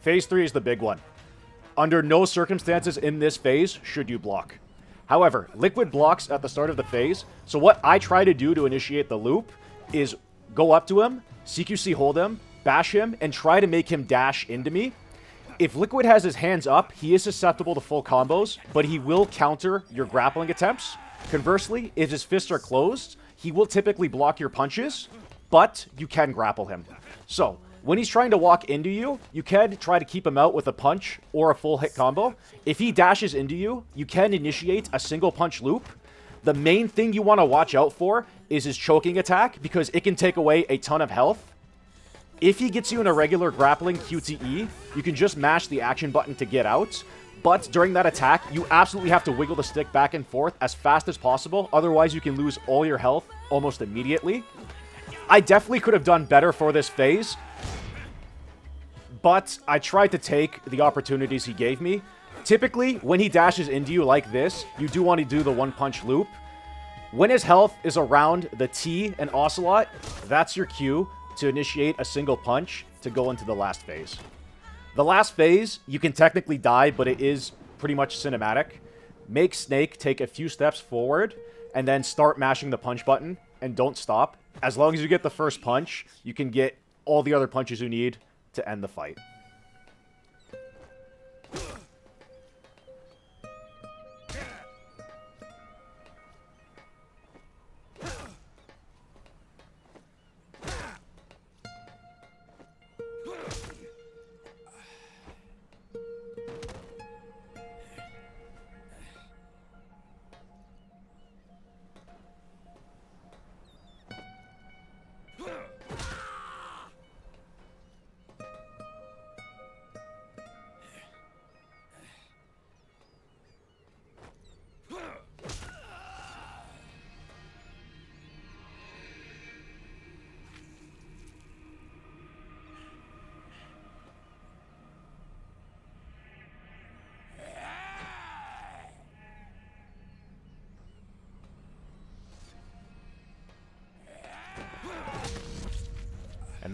Phase 3 is the big one. Under no circumstances in this phase should you block. However, Liquid blocks at the start of the phase, so what I try to do to initiate the loop is go up to him, CQC hold him, bash him, and try to make him dash into me. If Liquid has his hands up, he is susceptible to full combos, but he will counter your grappling attempts. Conversely, if his fists are closed, he will typically block your punches, but you can grapple him. So, when he's trying to walk into you, you can try to keep him out with a punch or a full hit combo. If he dashes into you, you can initiate a single punch loop. The main thing you want to watch out for is his choking attack because it can take away a ton of health. If he gets you in a regular grappling QTE, you can just mash the action button to get out. But during that attack, you absolutely have to wiggle the stick back and forth as fast as possible. Otherwise, you can lose all your health almost immediately. I definitely could have done better for this phase, but I tried to take the opportunities he gave me. Typically, when he dashes into you like this, you do want to do the one-punch loop. When his health is around the T and Ocelot, that's your cue to initiate a single punch to go into the last phase. The last phase, you can technically die, but it is pretty much cinematic. Make Snake take a few steps forward, and then start mashing the punch button, and don't stop. As long as you get the first punch, you can get all the other punches you need to end the fight.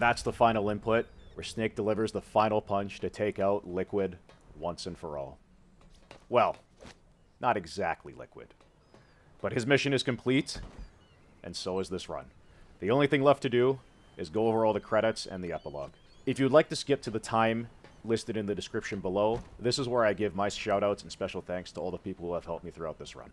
And that's the final input, where Snake delivers the final punch to take out Liquid once and for all. Well, not exactly Liquid. But his mission is complete, and so is this run. The only thing left to do is go over all the credits and the epilogue. If you'd like to skip to the time listed in the description below, this is where I give my shoutouts and special thanks to all the people who have helped me throughout this run.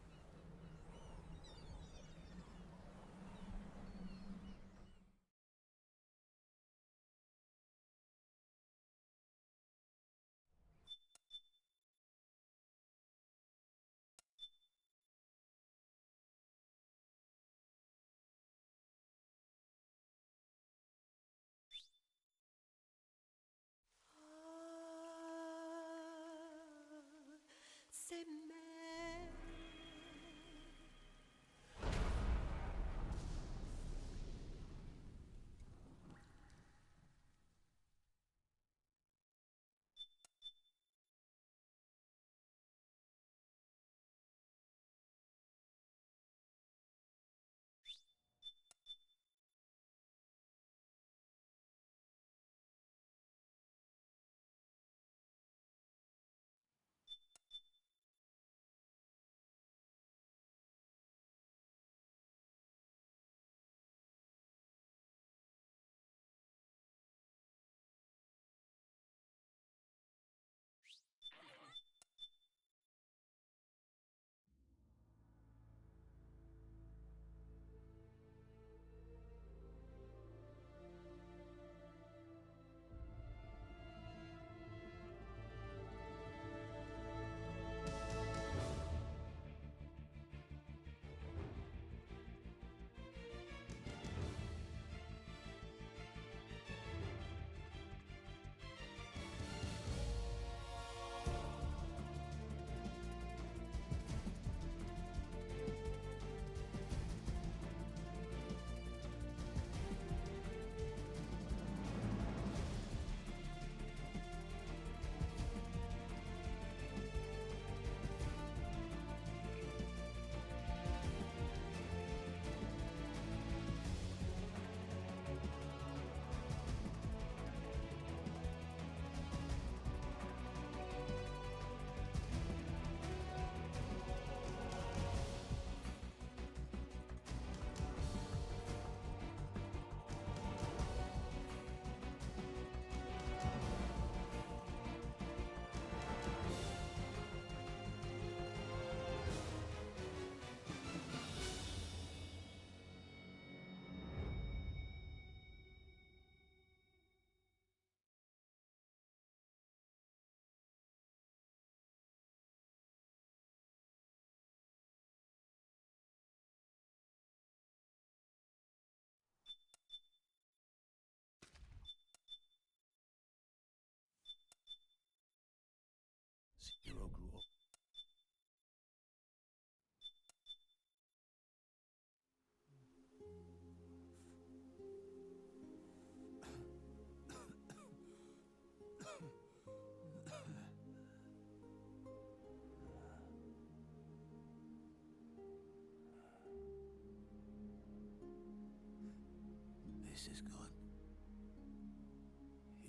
This is good.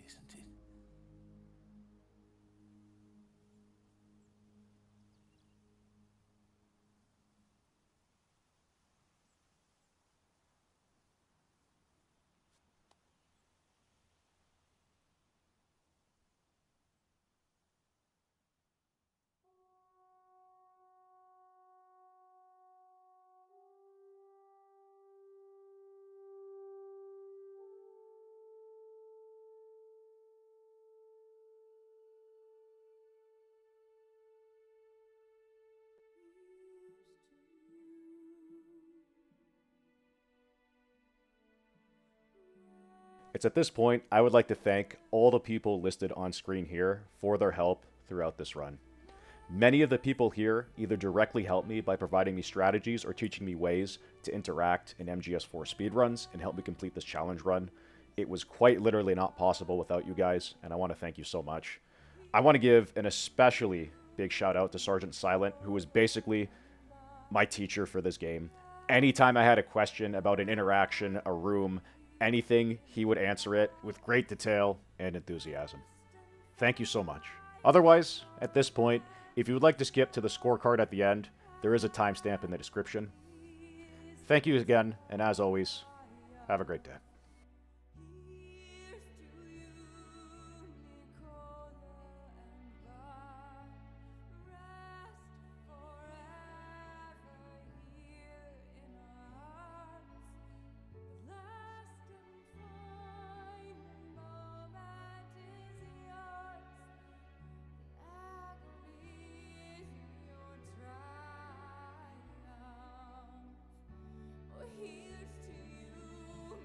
Isn't it? It's at this point I would like to thank all the people listed on screen here for their help throughout this run. Many of the people here either directly helped me by providing me strategies or teaching me ways to interact in MGS4 speedruns and help me complete this challenge run. It was quite literally not possible without you guys, and I want to thank you so much. I want to give an especially big shout out to Sergeant Silent, who was basically my teacher for this game. Anytime I had a question about an interaction, a room, anything, he would answer it with great detail and enthusiasm. Thank you so much. Otherwise, at this point, if you would like to skip to the scorecard at the end, there is a timestamp in the description. Thank you again, and as always, have a great day. Here's to you,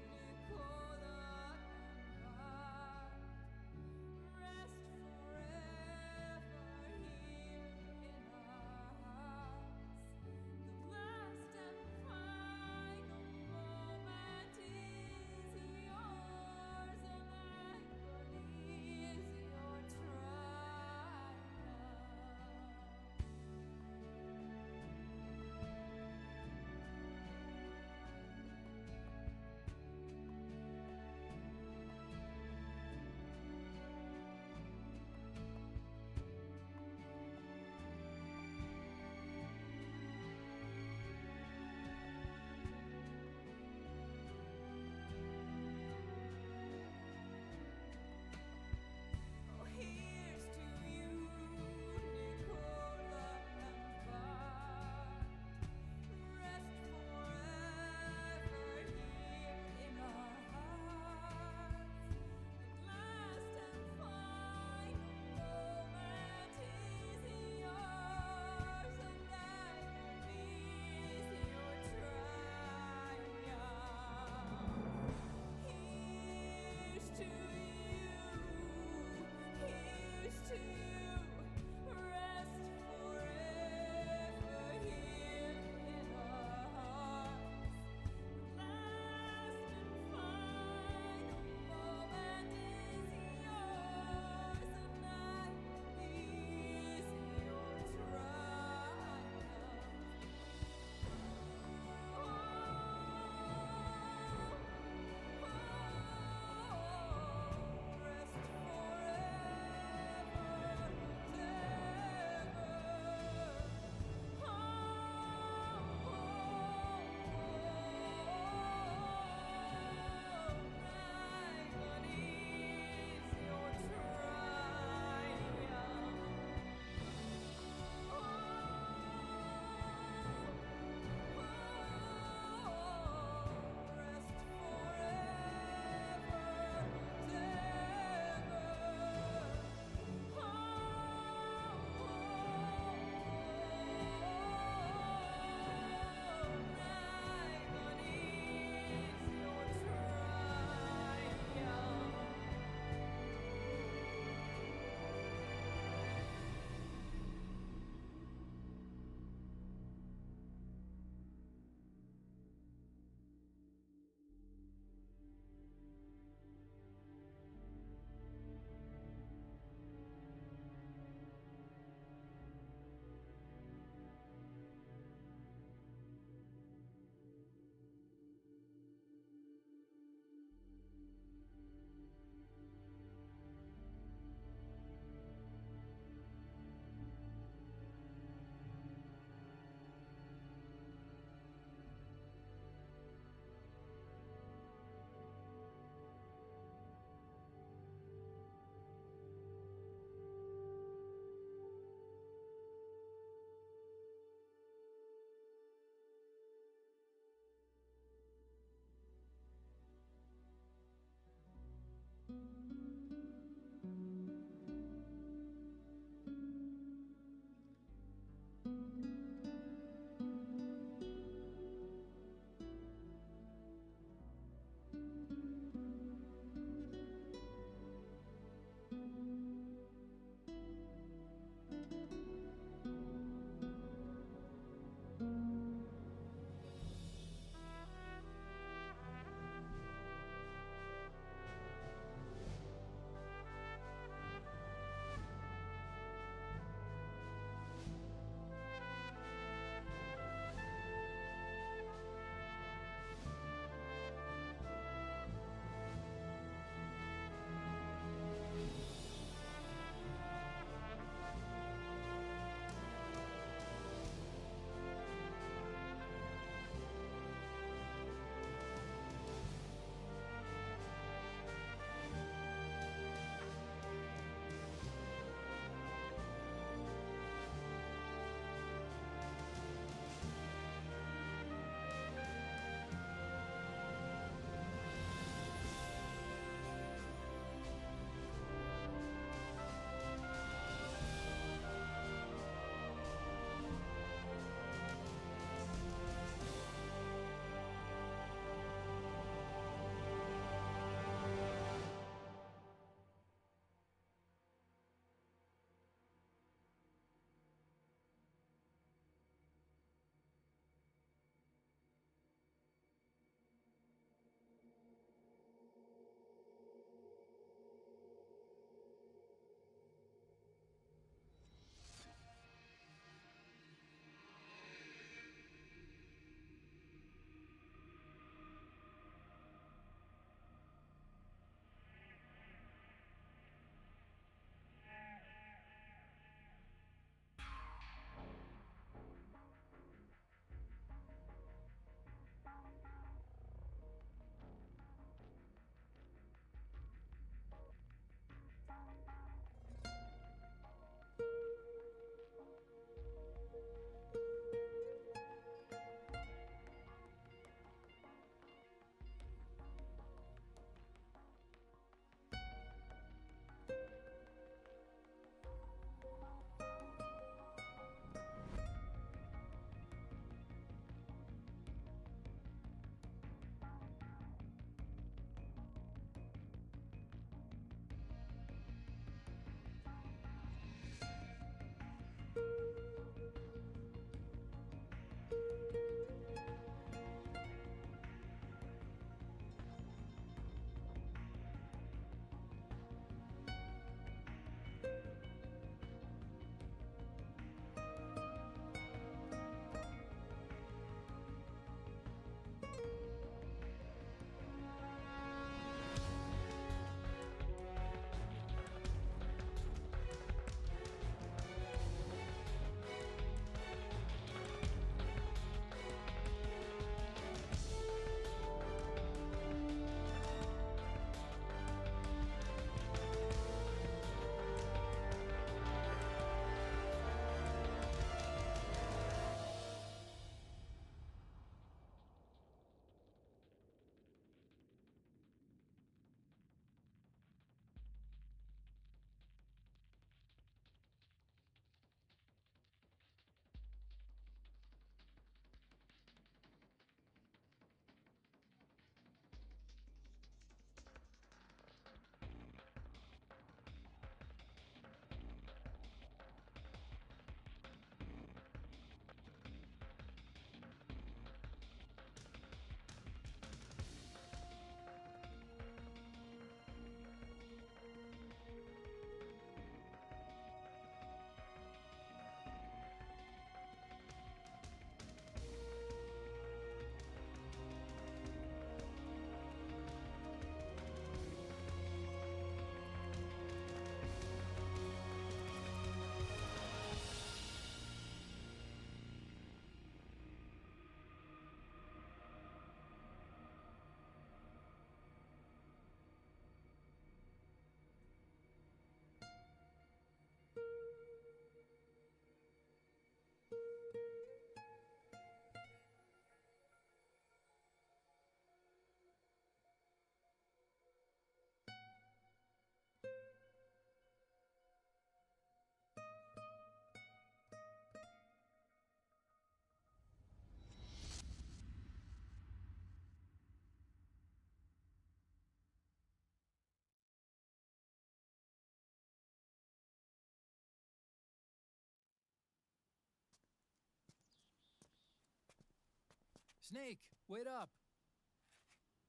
Snake, wait up.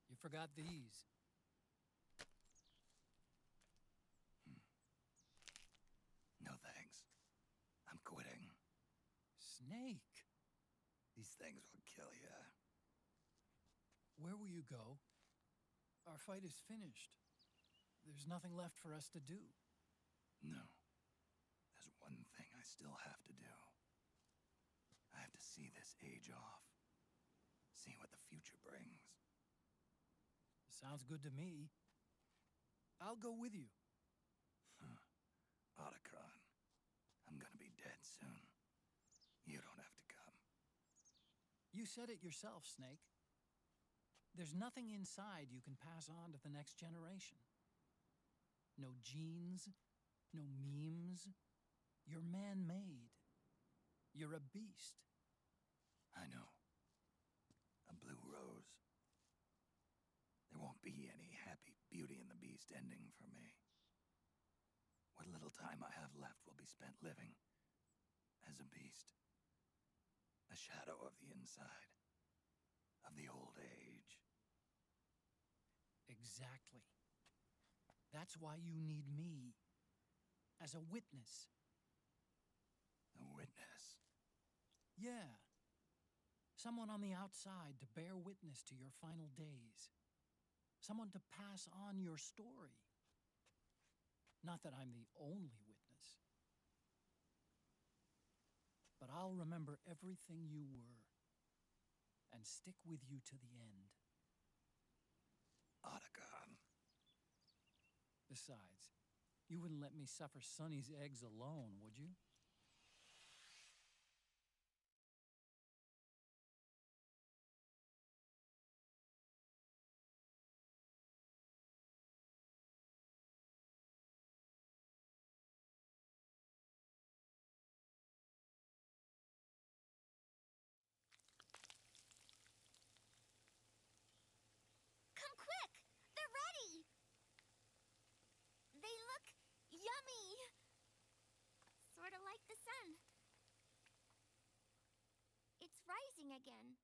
You forgot these. No thanks. I'm quitting. Snake, These things will kill you. where will you go? Our fight is finished. There's nothing left for us to do. No. There's one thing I still have to do. I have to see this age off. See what the future brings. Sounds good to me. I'll go with you. Otacon, I'm gonna be dead soon. You don't have to come. You said it yourself, Snake. There's nothing inside you can pass on to the next generation. No genes, no memes. You're man-made. You're a beast. I know. A blue rose. There won't be any happy Beauty and the Beast ending for me. What little time I have left will be spent living as a beast. A shadow of the inside. Of the old age. Exactly. That's why you need me. As a witness. A witness. Yeah. Someone on the outside to bear witness to your final days. Someone to pass on your story. Not that I'm the only witness. But I'll remember everything you were. And stick with you to the end. Otacon. Besides, you wouldn't let me suffer Sonny's eggs alone, would you? Come quick! They're ready! They look yummy! Sort of like the sun. It's rising again.